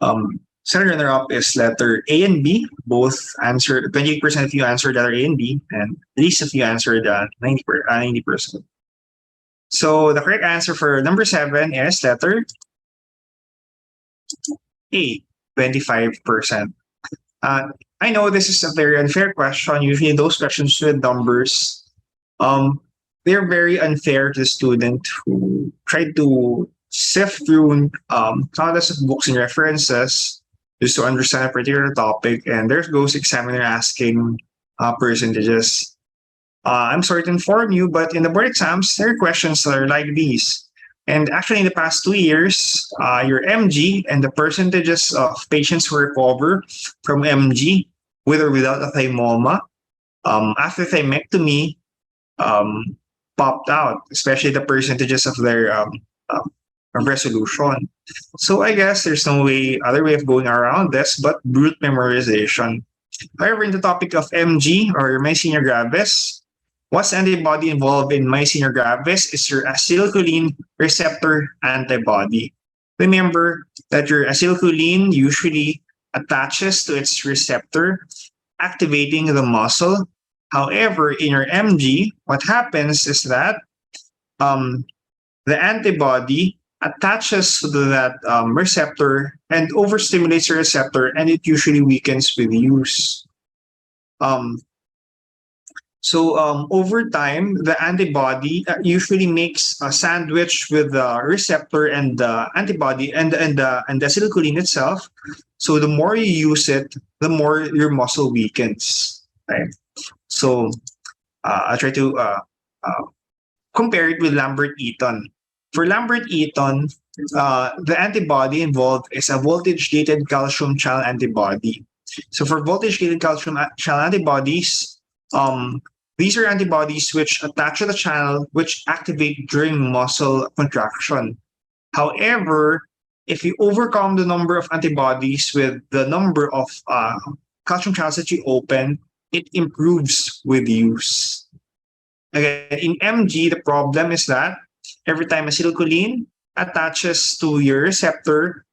Second runner-up is letter A and B. Both answered, 28% of you answered letter A and B, and least of you answered 90%. So the correct answer for number 7 is letter A, 25%. I know this is a very unfair question. Usually those questions with numbers, they're very unfair to the student who tried to sift through countless of books and references just to understand a particular topic, and there goes examiner asking percentages. I'm sorry to inform you, but in the board exams, there are questions that are like these. And actually, in the past 2 years, your MG and the percentages of patients who recover from MG with or without a thymoma after thymectomy popped out, especially the percentages of their resolution. So I guess there's no other way of going around this but brute memorization. However, in the topic of MG or myasthenia gravis, what's antibody involved in myasthenia gravis is your acetylcholine receptor antibody. Remember that your acetylcholine usually attaches to its receptor, activating the muscle. However, in your MG, what happens is that the antibody attaches to that receptor and overstimulates the receptor, and it usually weakens with use. So over time, the antibody usually makes a sandwich with the receptor and the antibody and the acetylcholine itself. So the more you use it, the more your muscle weakens. Right? So I'll try to compare it with Lambert-Eaton. For Lambert-Eaton, the antibody involved is a voltage-gated calcium channel antibody. So for voltage-gated calcium channel antibodies, these are antibodies which attach to the channel, which activate during muscle contraction. However, if you overcome the number of antibodies with the number of calcium channels that you open, it improves with use. Again, in MG, the problem is that every time acetylcholine attaches to your receptor,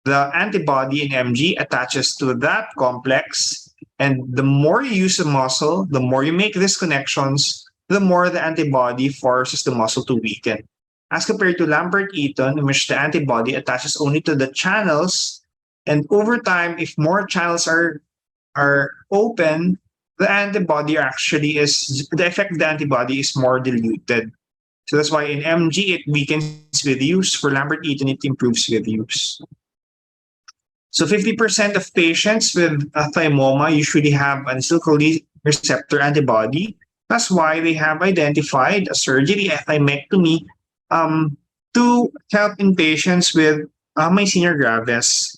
the antibody in MG attaches to that complex. And the more you use the muscle, the more you make these connections, the more the antibody forces the muscle to weaken. As compared to Lambert-Eaton, in which the antibody attaches only to the channels, and over time, if more channels are open, the antibody actually is, the effect of the antibody is more diluted. So that's why in MG, it weakens with use. For Lambert-Eaton, it improves with use. So 50% of patients with a thymoma usually have an acetylcholine receptor antibody. That's why they have identified a surgery, a thymectomy, to help in patients with myasthenia gravis.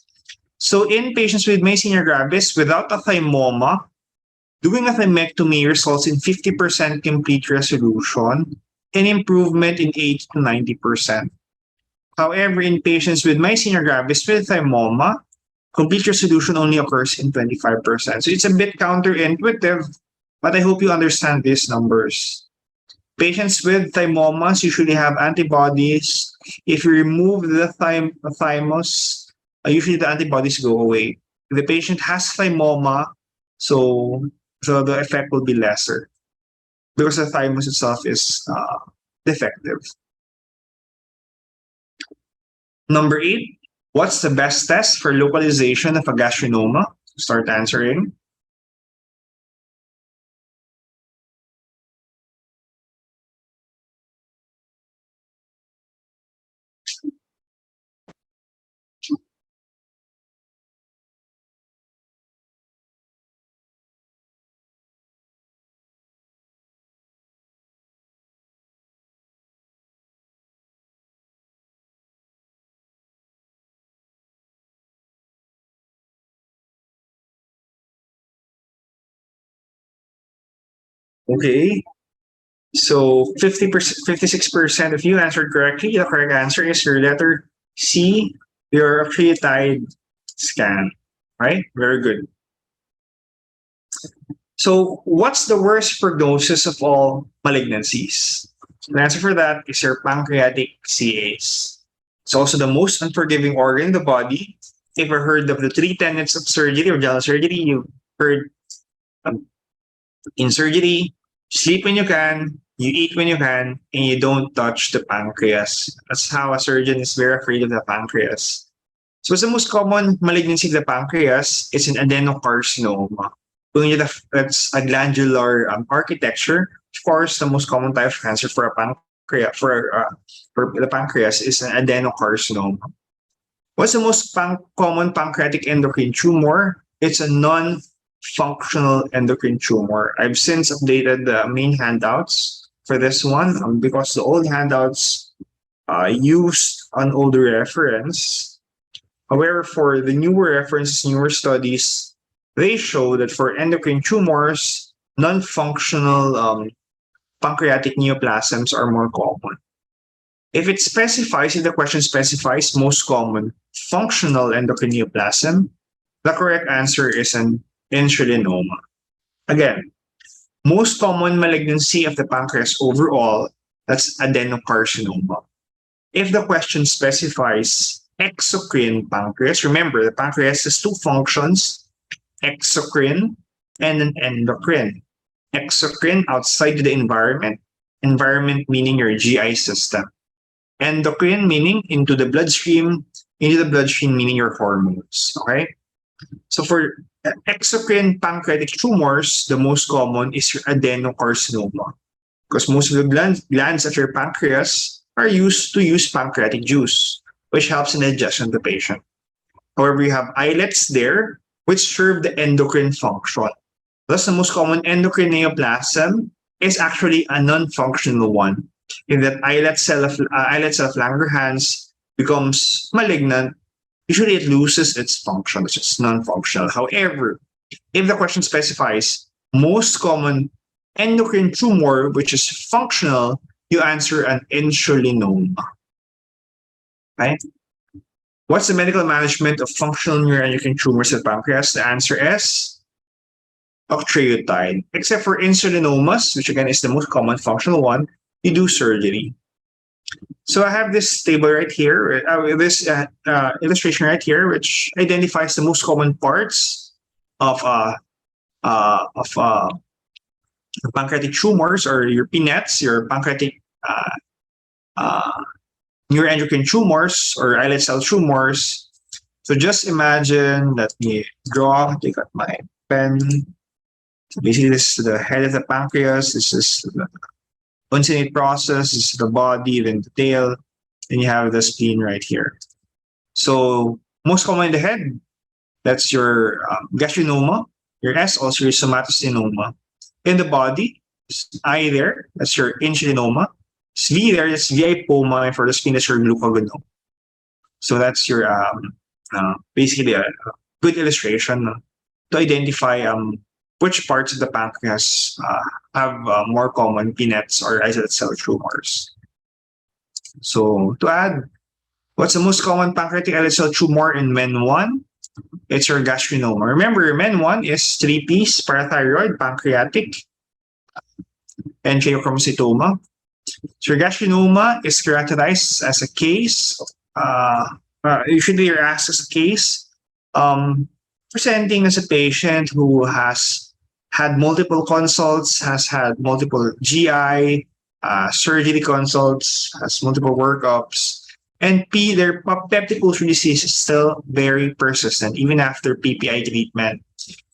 So in patients with myasthenia gravis without a thymoma, doing a thymectomy results in 50% complete resolution and improvement in 80 to 90%. However, in patients with myasthenia gravis with thymoma, complete resolution only occurs in 25%. So it's a bit counterintuitive, but I hope you understand these numbers. Patients with thymomas usually have antibodies. If you remove the thymus, usually the antibodies go away. If the patient has thymoma, so the effect will be lesser because the thymus itself is defective. Number 8, what's the best test for localization of a gastrinoma? Start answering. Okay. So 50%, 56% of you answered correctly. The correct answer is your letter C, your creatine scan. Right? Very good. So what's the worst prognosis of all malignancies? The answer for that is your pancreatic CAs. It's also the most unforgiving organ in the body. If you heard of the 3 tenets of surgery or general surgery, you've heard in surgery, sleep when you can, you eat when you can, and you don't touch the pancreas. That's how a surgeon is very afraid of the pancreas. So what's the most common malignancy of the pancreas? It's an adenocarcinoma. That's a glandular architecture. Of course, the most common type of cancer for a pancreas for the pancreas is an adenocarcinoma. What's the most common pancreatic endocrine tumor? It's a non-functional endocrine tumor. I've since updated the main handouts for this one because the old handouts used an older reference. However, for the newer references, newer studies, they show that for endocrine tumors, non-functional pancreatic neoplasms are more common. If the question specifies most common functional endocrine neoplasm, the correct answer is an insulinoma. Again, most common malignancy of the pancreas overall, that's adenocarcinoma. If the question specifies exocrine pancreas, remember the pancreas has 2 functions, exocrine and an endocrine. Exocrine outside the environment meaning your GI system. Endocrine meaning into the bloodstream meaning your hormones. Okay? So for exocrine pancreatic tumors, the most common is your adenocarcinoma because most of the glands at your pancreas are used to use pancreatic juice, which helps in the digestion of the patient. However, you have islets there which serve the endocrine function. Thus, the most common endocrine neoplasm is actually a non-functional one. If that islet cell of Langerhans becomes malignant, usually it loses its function, which is non-functional. However, if the question specifies most common endocrine tumor, which is functional, you answer an insulinoma. Right? What's the medical management of functional neuroendocrine tumors of pancreas? The answer is octreotide. Except for insulinomas, which again is the most common functional one, you do surgery. So I have this table right here, this illustration right here, which identifies the most common parts of pancreatic tumors or your PNETs, your pancreatic neuroendocrine tumors or islet cell tumors. So just imagine, let me draw, take out my pen. So basically, this is the head of the pancreas. This is the uncinate process. This is the body, then the tail. And you have the spleen right here. So most common in the head, that's your gastrinoma. Your S, also your somatostatinoma. In the body, I there, that's your insulinoma. V there, that's VI-poma, and for the spleen, that's your glucagonoma. So that's your basically a good illustration to identify which parts of the pancreas have more common PNETs or isolated cell tumors. So to add, what's the most common pancreatic islet cell tumor in men 1? It's your gastrinoma. Remember, men 1 is 3 Ps, parathyroid, pancreatic, and pheochromocytoma. So your gastrinoma is characterized as a case. Usually you're asked as a case, presenting as a patient who has had multiple consults, has had multiple GI, surgery consults, has multiple workups. And P, their peptic ulcer disease is still very persistent, even after PPI treatment.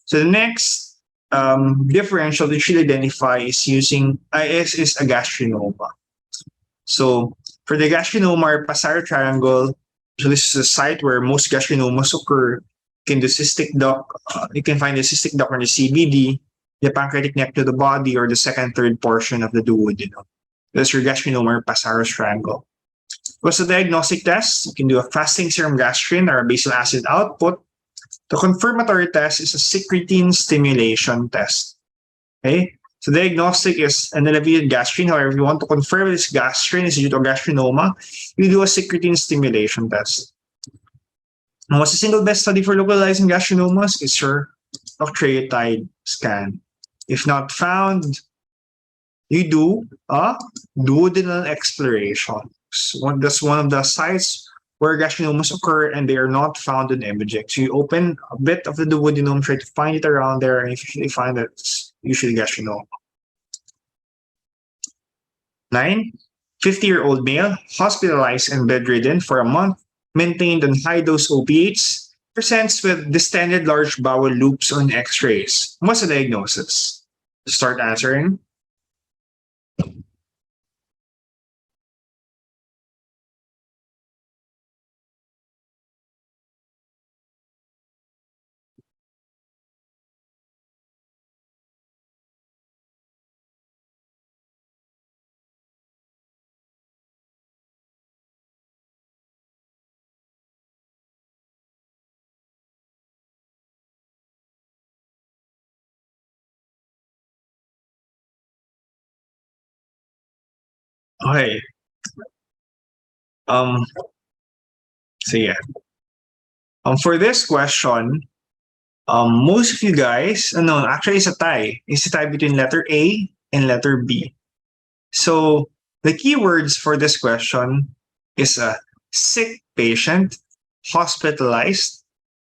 So the next differential we should identify is using is a gastrinoma. So for the gastrinoma or Passaro triangle, so this is a site where most gastrinomas occur. You can do cystic duct. You can find the cystic duct or the CBD, the pancreatic neck to the body, or the second, third portion of the duodenum. That's your gastrinoma or Passaro's triangle. What's the diagnostic test? You can do a fasting serum gastrin or a basal acid output. The confirmatory test is a secretin stimulation test. Okay, so diagnostic is an elevated gastrin. However, if you want to confirm this gastrin is due to gastrinoma, you do a secretin stimulation test. And what's the single best study for localizing gastrinomas? It's your octreotide scan. If not found, you do a duodenal exploration. So that's one of the sites where gastrinomas occur and they are not found in imaging. So you open a bit of the duodenum, try to find it around there, and if you find that it's usually gastrinoma. 9, 50-year-old male, hospitalized and bedridden for a month, maintained on high-dose opiates, presents with distended large bowel loops on x-rays. What's the diagnosis? Start answering. Okay. So yeah. For this question, most of you guys, no, actually it's a tie. It's a tie between letter A and letter B. So the keywords for this question is a sick patient, hospitalized,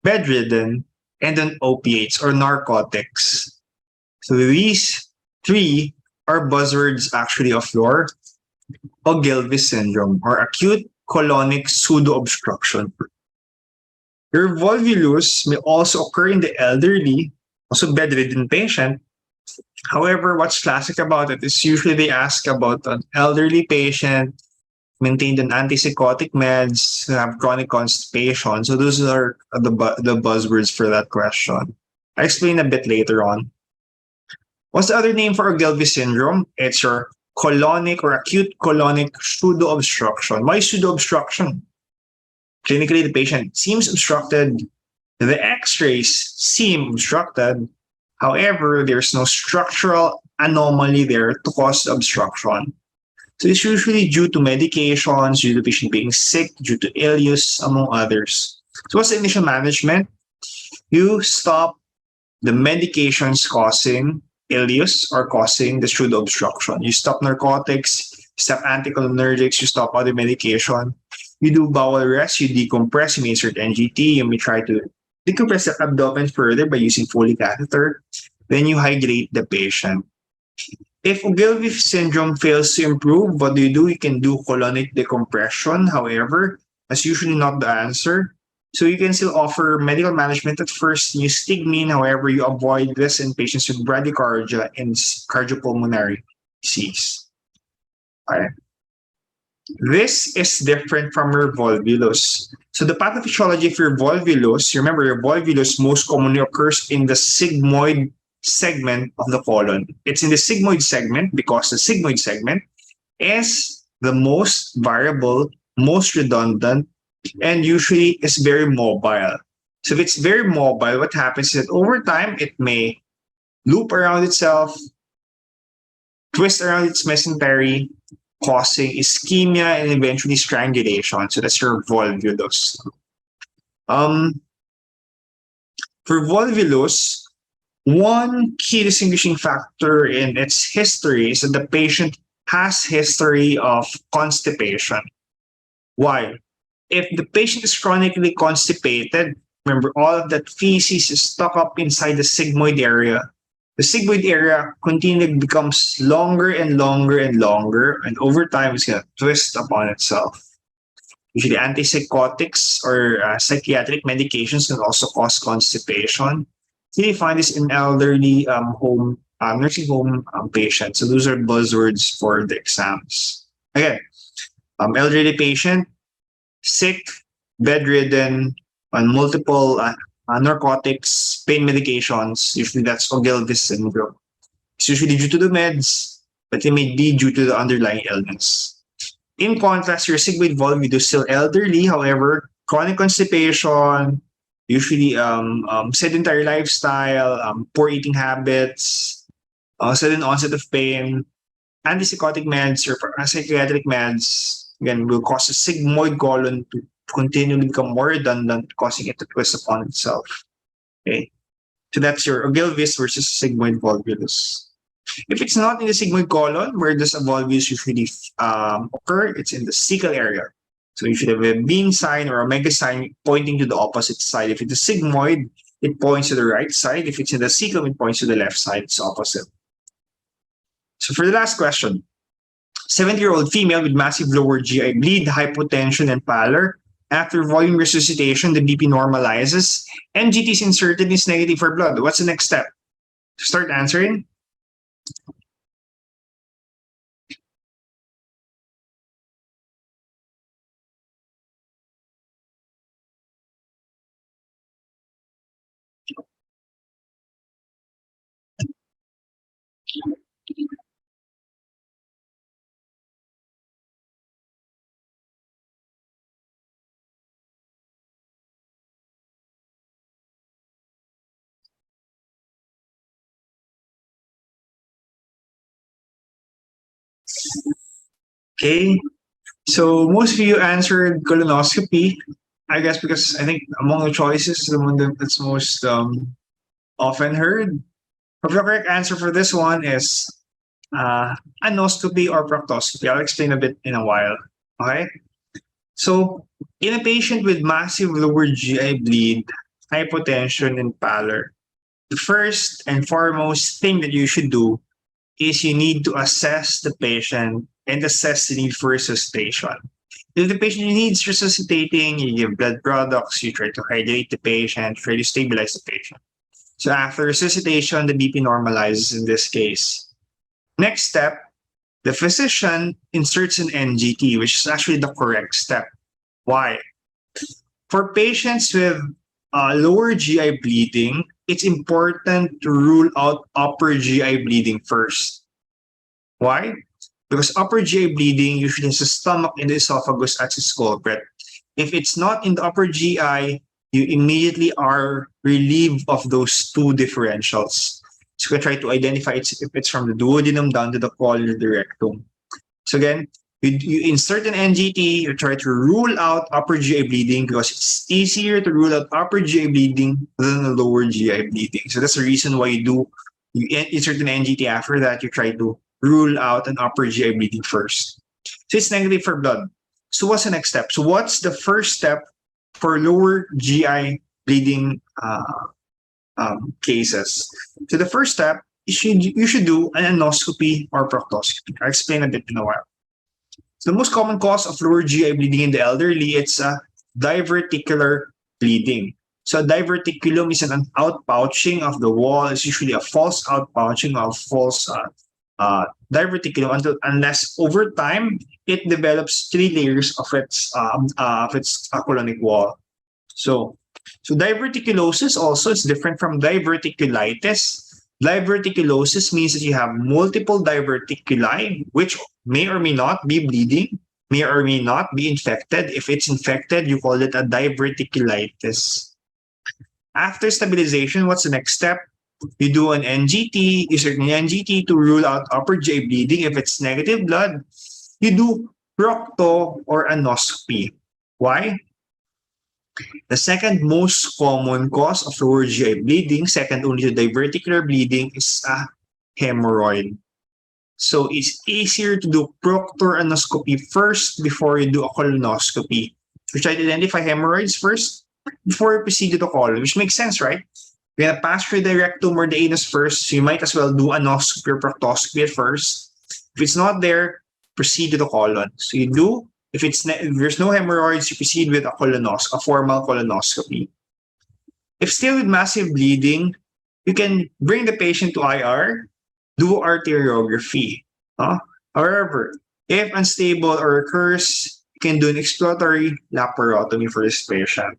bedridden, and on opiates or narcotics. So these 3 are buzzwords actually of your Ogilvie syndrome or acute colonic pseudo-obstruction. Your volvulus may also occur in the elderly, also bedridden patient. However, what's classic about it is usually they ask about an elderly patient maintained on antipsychotic meds, have chronic constipation. So those are the buzzwords for that question. I'll explain a bit later on. What's the other name for Ogilvie syndrome? It's your colonic or acute colonic pseudo-obstruction. Why pseudo-obstruction? Clinically, the patient seems obstructed. The x-rays seem obstructed. However, there's no structural anomaly there to cause the obstruction. So it's usually due to medications, due to the patient being sick, due to ileus, among others. So what's the initial management? You stop the medications causing ileus or causing the pseudo obstruction. You stop narcotics, you stop anticholinergics, you stop other medication. You do bowel rest, you decompress, you may insert NGT, you may try to decompress the abdomen further by using Foley catheter. Then you hydrate the patient. If Ogilvie syndrome fails to improve, what do? You can do colonic decompression. However, that's usually not the answer. So you can still offer medical management at first. You stigmine, however, you avoid this in patients with bradycardia and cardiopulmonary disease. All right. This is different from your volvulus. So the pathophysiology of your volvulus, remember your volvulus most commonly occurs in the sigmoid segment of the colon. It's in the sigmoid segment because the sigmoid segment is the most variable, most redundant and usually is very mobile. So if it's very mobile, what happens is that over time, it may loop around itself, twist around its mesentery, causing ischemia and eventually strangulation. So that's your volvulus. For volvulus, one key distinguishing factor in its history is that the patient has history of constipation. Why? If the patient is chronically constipated, remember all of that feces is stuck up inside the sigmoid area. The sigmoid area continually becomes longer and longer and longer, and over time it's going to twist upon itself. Usually antipsychotics or psychiatric medications can also cause constipation. You find this in elderly nursing home patients. So those are buzzwords for the exams. Again, elderly patient, sick, bedridden, on multiple narcotics, pain medications. Usually that's Ogilvy syndrome. It's usually due to the meds, but it may be due to the underlying illness. In contrast, your sigmoid volvulus is still elderly. However, chronic constipation, usually sedentary lifestyle, poor eating habits, sudden onset of pain, antipsychotic meds or psychiatric meds, again, will cause the sigmoid colon to continually become more redundant, causing it to twist upon itself. Okay, so that's your Ogilvy's versus sigmoid volvulus. If it's not in the sigmoid colon, where does a volvulus usually occur? It's in the cecal area. So you should have a beam sign or omega sign pointing to the opposite side. If it's a sigmoid, it points to the right side. If it's in the cecum, it points to the left side. It's opposite. So for the last question, 70-year-old female with massive lower GI bleed, hypotension, and pallor. After volume resuscitation, the BP normalizes. NGT is inserted, is negative for blood. What's the next step? To start answering? Okay, so most of you answered colonoscopy, I guess, because I think among the choices, the one that's most often heard. The correct answer for this one is anoscopy or proctoscopy. I'll explain a bit in a while. Okay, so in a patient with massive lower GI bleed, hypotension, and pallor, the first and foremost thing that you should do is you need to assess the patient and assess the need for resuscitation. If the patient needs resuscitating, you give blood products, you try to hydrate the patient, try to stabilize the patient. So after resuscitation, the BP normalizes in this case. Next step, the physician inserts an NGT, which is actually the correct step. Why? For patients with lower GI bleeding, it's important to rule out upper GI bleeding first. Why? Because upper GI bleeding usually has the stomach and the esophagus as its culprit. If it's not in the upper GI, you immediately are relieved of those two differentials. So you can try to identify if it's from the duodenum down to the colon or the rectum. So again, you insert an NGT, you try to rule out upper GI bleeding because it's easier to rule out upper GI bleeding than the lower GI bleeding. So that's the reason why you insert an NGT. After that, you try to rule out an upper GI bleeding first. So it's negative for blood. So what's the next step? So what's the first step for lower GI bleeding cases? So the first step, you should do an anoscopy or proctoscopy. I'll explain a bit in a while. So the most common cause of lower GI bleeding in the elderly, it's a diverticular bleeding. So diverticulum is an outpouching of the wall. It's usually a false outpouching of false diverticulum unless over time it develops 3 layers of its colonic wall. So diverticulosis also is different from diverticulitis. Diverticulosis means that you have multiple diverticuli which may or may not be bleeding. may or may not be infected. If it's infected, you call it a diverticulitis. After stabilization, what's the next step? You do an NGT, you certain NGT to rule out upper GI bleeding. If it's negative blood, you do procto or anoscopy. Why? The second most common cause of lower GI bleeding, second only to diverticular bleeding, is a hemorrhoid. So it's easier to do proctor anoscopy first before you do a colonoscopy. You try to identify hemorrhoids first before you proceed to the colon, which makes sense, right? You're gonna pass through the rectum or the anus first, so you might as well do anoscopy or proctoscopy at first. If it's not there, proceed to the colon. So you do, if there's no hemorrhoids, you proceed with a formal colonoscopy. If still with massive bleeding, you can bring the patient to IR, do arteriography. However, if unstable or occurs, you can do an exploratory laparotomy for this patient.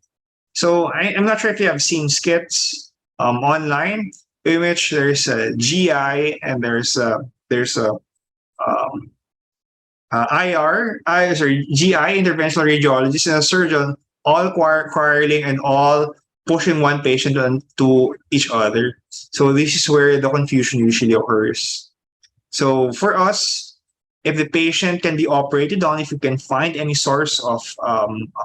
So I'm not sure if you have seen skits online in which there's a GI and there's a GI, interventional radiologist, and a surgeon, all quarreling and all pushing one patient to each other. So this is where the confusion usually occurs. So for us, if the patient can be operated on, if you can find any source of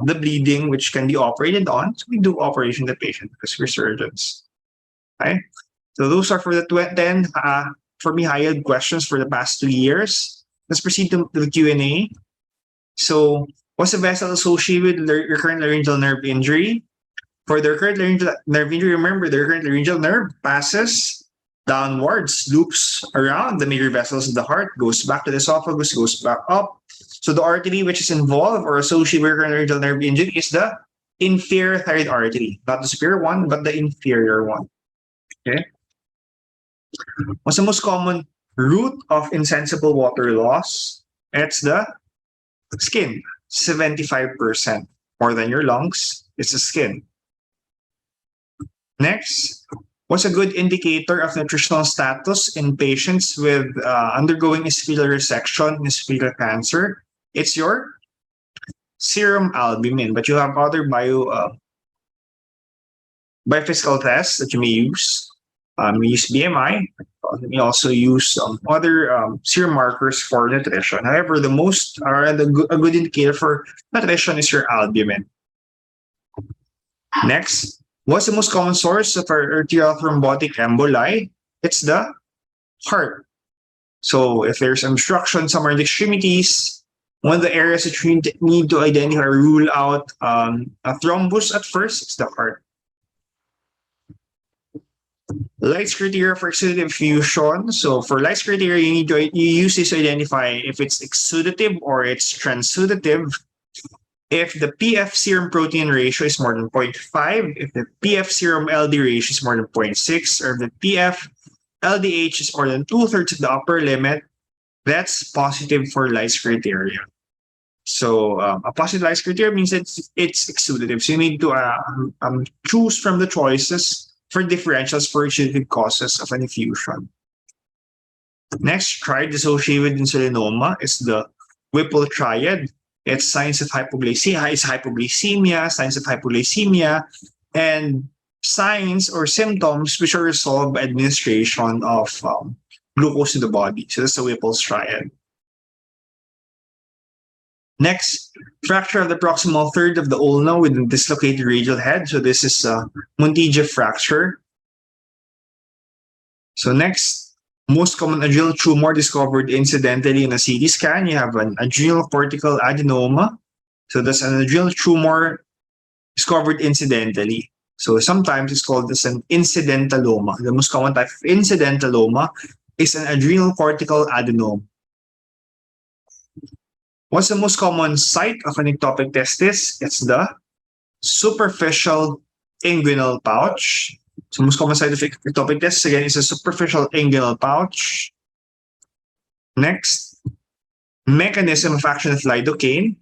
the bleeding which can be operated on, so we do operation the patient because we're surgeons. Okay? So those are for the 10 for me high-yield questions for the past 2 years. Let's proceed to the Q&A. So what's the vessel associated with recurrent laryngeal nerve injury? For the recurrent laryngeal nerve injury, remember the recurrent laryngeal nerve passes downwards, loops around the major vessels of the heart, goes back to the esophagus, goes back up. So the artery which is involved or associated with recurrent laryngeal nerve injury is the inferior thyroid artery, not the superior one, but the inferior one. Okay. What's the most common route of insensible water loss? It's the skin, 75%. More than your lungs, it's the skin. Next, what's a good indicator of nutritional status in patients with undergoing esophageal resection, esophageal cancer? It's your serum albumin, but you have other biophysical tests that you may use. We use BMI. We also use other serum markers for nutrition. However, the most a good indicator for nutrition is your albumin. Next, what's the most common source of arterial thrombotic emboli? It's the heart. So if there's obstruction somewhere in the extremities, one of the areas that you need to identify or rule out a thrombus at first is the heart. Lights criteria for exudative fusion. So for lights criteria, you use this to identify if it's exudative or it's transudative. If the PF serum protein ratio is more than 0.5, if the PF serum LD ratio is more than 0.6, or if the PF LDH is more than 2/3 of the upper limit, that's positive for Lice criteria. So a positive Lice criteria means it's exudative. So you need to choose from the choices for differentials for exudative causes of an effusion. Next, triad associated with insulinoma is the Whipple triad. It's signs of hypoglycemia, signs of hypoglycemia, and signs or symptoms which are resolved by administration of glucose to the body. So that's the Whipple's triad. Next, fracture of the proximal third of the ulna with a dislocated radial head. So this is a Montijo fracture. So next, most common adrenal tumor discovered incidentally in a CT scan. You have an adrenal cortical adenoma. So that's an adrenal tumor discovered incidentally. So sometimes it's called as an incidentaloma. The most common type of incidentaloma is an adrenal cortical adenoma. What's the most common site of an ectopic testis? It's the superficial inguinal pouch. So most common site of ectopic testis, again, is a superficial inguinal pouch. Next, mechanism of action of lidocaine.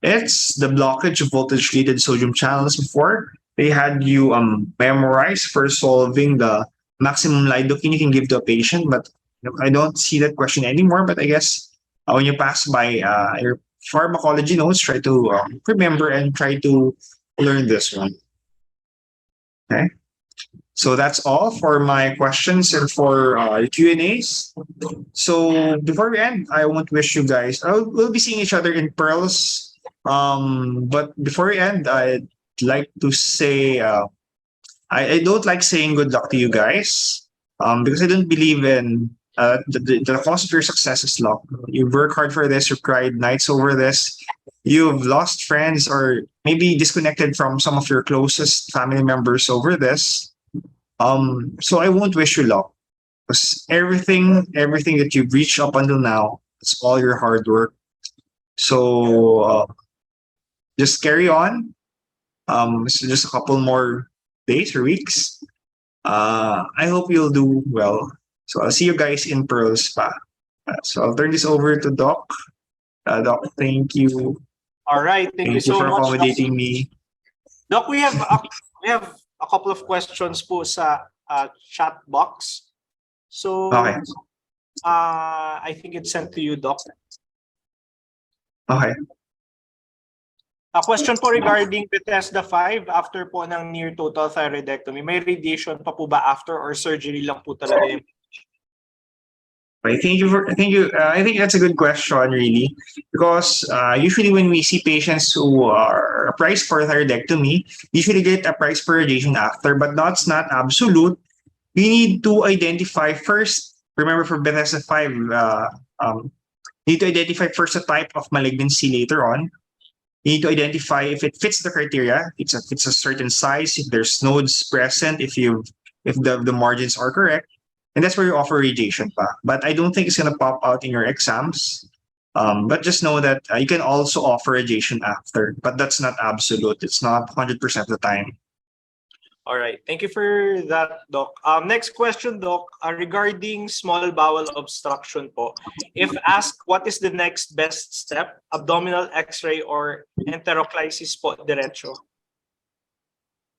It's the blockage of voltage-gated sodium channels. Before, they had you memorize for solving the maximum lidocaine you can give to a patient, but I don't see that question anymore. But I guess when you pass by your pharmacology notes, try to remember and try to learn this one. Okay. So that's all for my questions and for Q&As. So before we end, I want to wish you guys, we'll be seeing each other in Pearls. But before we end, I'd like to say, I don't like saying good luck to you guys, because I don't believe in the cost of your success is luck. You work hard for this, you've cried nights over this, you've lost friends or maybe disconnected from some of your closest family members over this. So I won't wish you luck, because everything that you've reached up until now, it's all your hard work. So just carry on. So just a couple more days or weeks. I hope you'll do well. So I'll see you guys in Pearls pa. So I'll turn this over to Doc. Doc, thank you. All right, thank you Thank you so for much, accommodating me. Doc. We have a couple of questions po sa chat box. So Okay. I think it's sent to you, Doc. Okay. A question po regarding Bethesda 5 after po ng near total thyroidectomy. May radiation pa po ba after or surgery lang po talaga yun? Okay, thank you. I think that's a good question, really, because usually when we see patients who are priced for thyroidectomy, usually get a price per radiation after, but that's not absolute. We need to identify first. Remember, for Bethesda 5, need to identify first the type of malignancy later on. You need to identify if it fits the criteria. It's a certain size. If there's nodes present, if the margins are correct. And that's where you offer radiation pa. But I don't think it's going to pop out in your exams. But just know that you can also offer radiation after, but that's not absolute. It's not 100% of the time. All right, thank you for that, Doc. Next question, Doc, regarding small bowel obstruction po. If asked, what is the next best step? Abdominal X-ray or enteroclysis po diretso?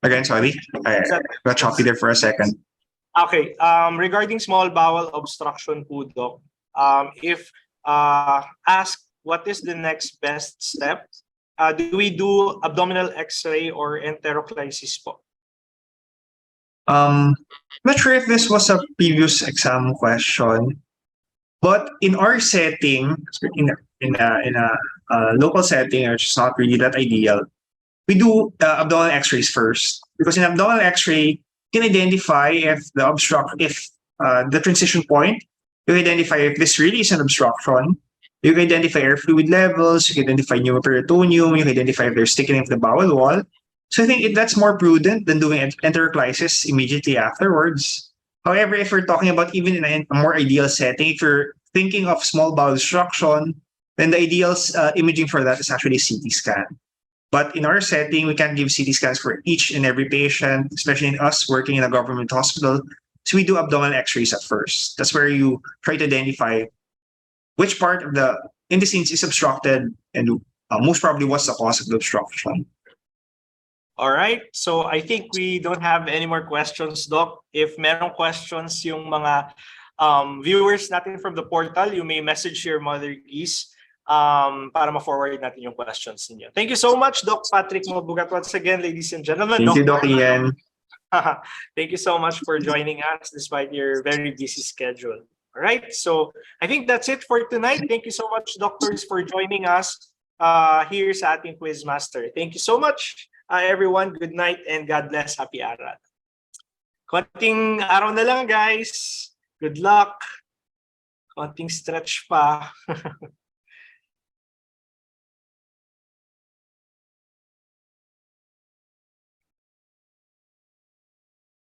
Again, sorry. I got choppy there for a second. Okay, regarding small bowel obstruction po, Doc, if asked what is the next best step, do we do abdominal X-ray or enteroclysis po? I'm not sure if this was a previous exam question, but in our setting, in a local setting, which is not really that ideal, we do abdominal X-rays first, because in abdominal X-ray, you can identify if the transition point, you identify if this really is an obstruction. You can identify air fluid levels, you can identify pneumoperitoneum, you can identify if there's thickening of the bowel wall. So I think that's more prudent than doing enteroclysis immediately afterwards. However, if we're talking about even in a more ideal setting, if you're thinking of small bowel obstruction, then the ideal imaging for that is actually CT scan. But in our setting, we can't give CT scans for each and every patient, especially in us working in a government hospital. So we do abdominal X-rays at first. That's where you try to identify which part of the intestines is obstructed and most probably what's the cause of the obstruction. All right, so I think we don't have any more questions, Doc. If meron questions yung mga viewers natin from the portal, you may message your Mother Geese para ma-forward natin yung questions ninyo. Thank you so much, Doc Patrick Mabugat. Once again, ladies and gentlemen. Thank you, Doc Ian. Thank you so much for joining us despite your very busy schedule. All right, so I think that's it for tonight. Thank you so much, doctors, for joining us here sa ating Quizmaster. Thank you so much, everyone. Good night and God bless. Happy Aral. Konting araw na lang, guys. Good luck. Konting stretch pa.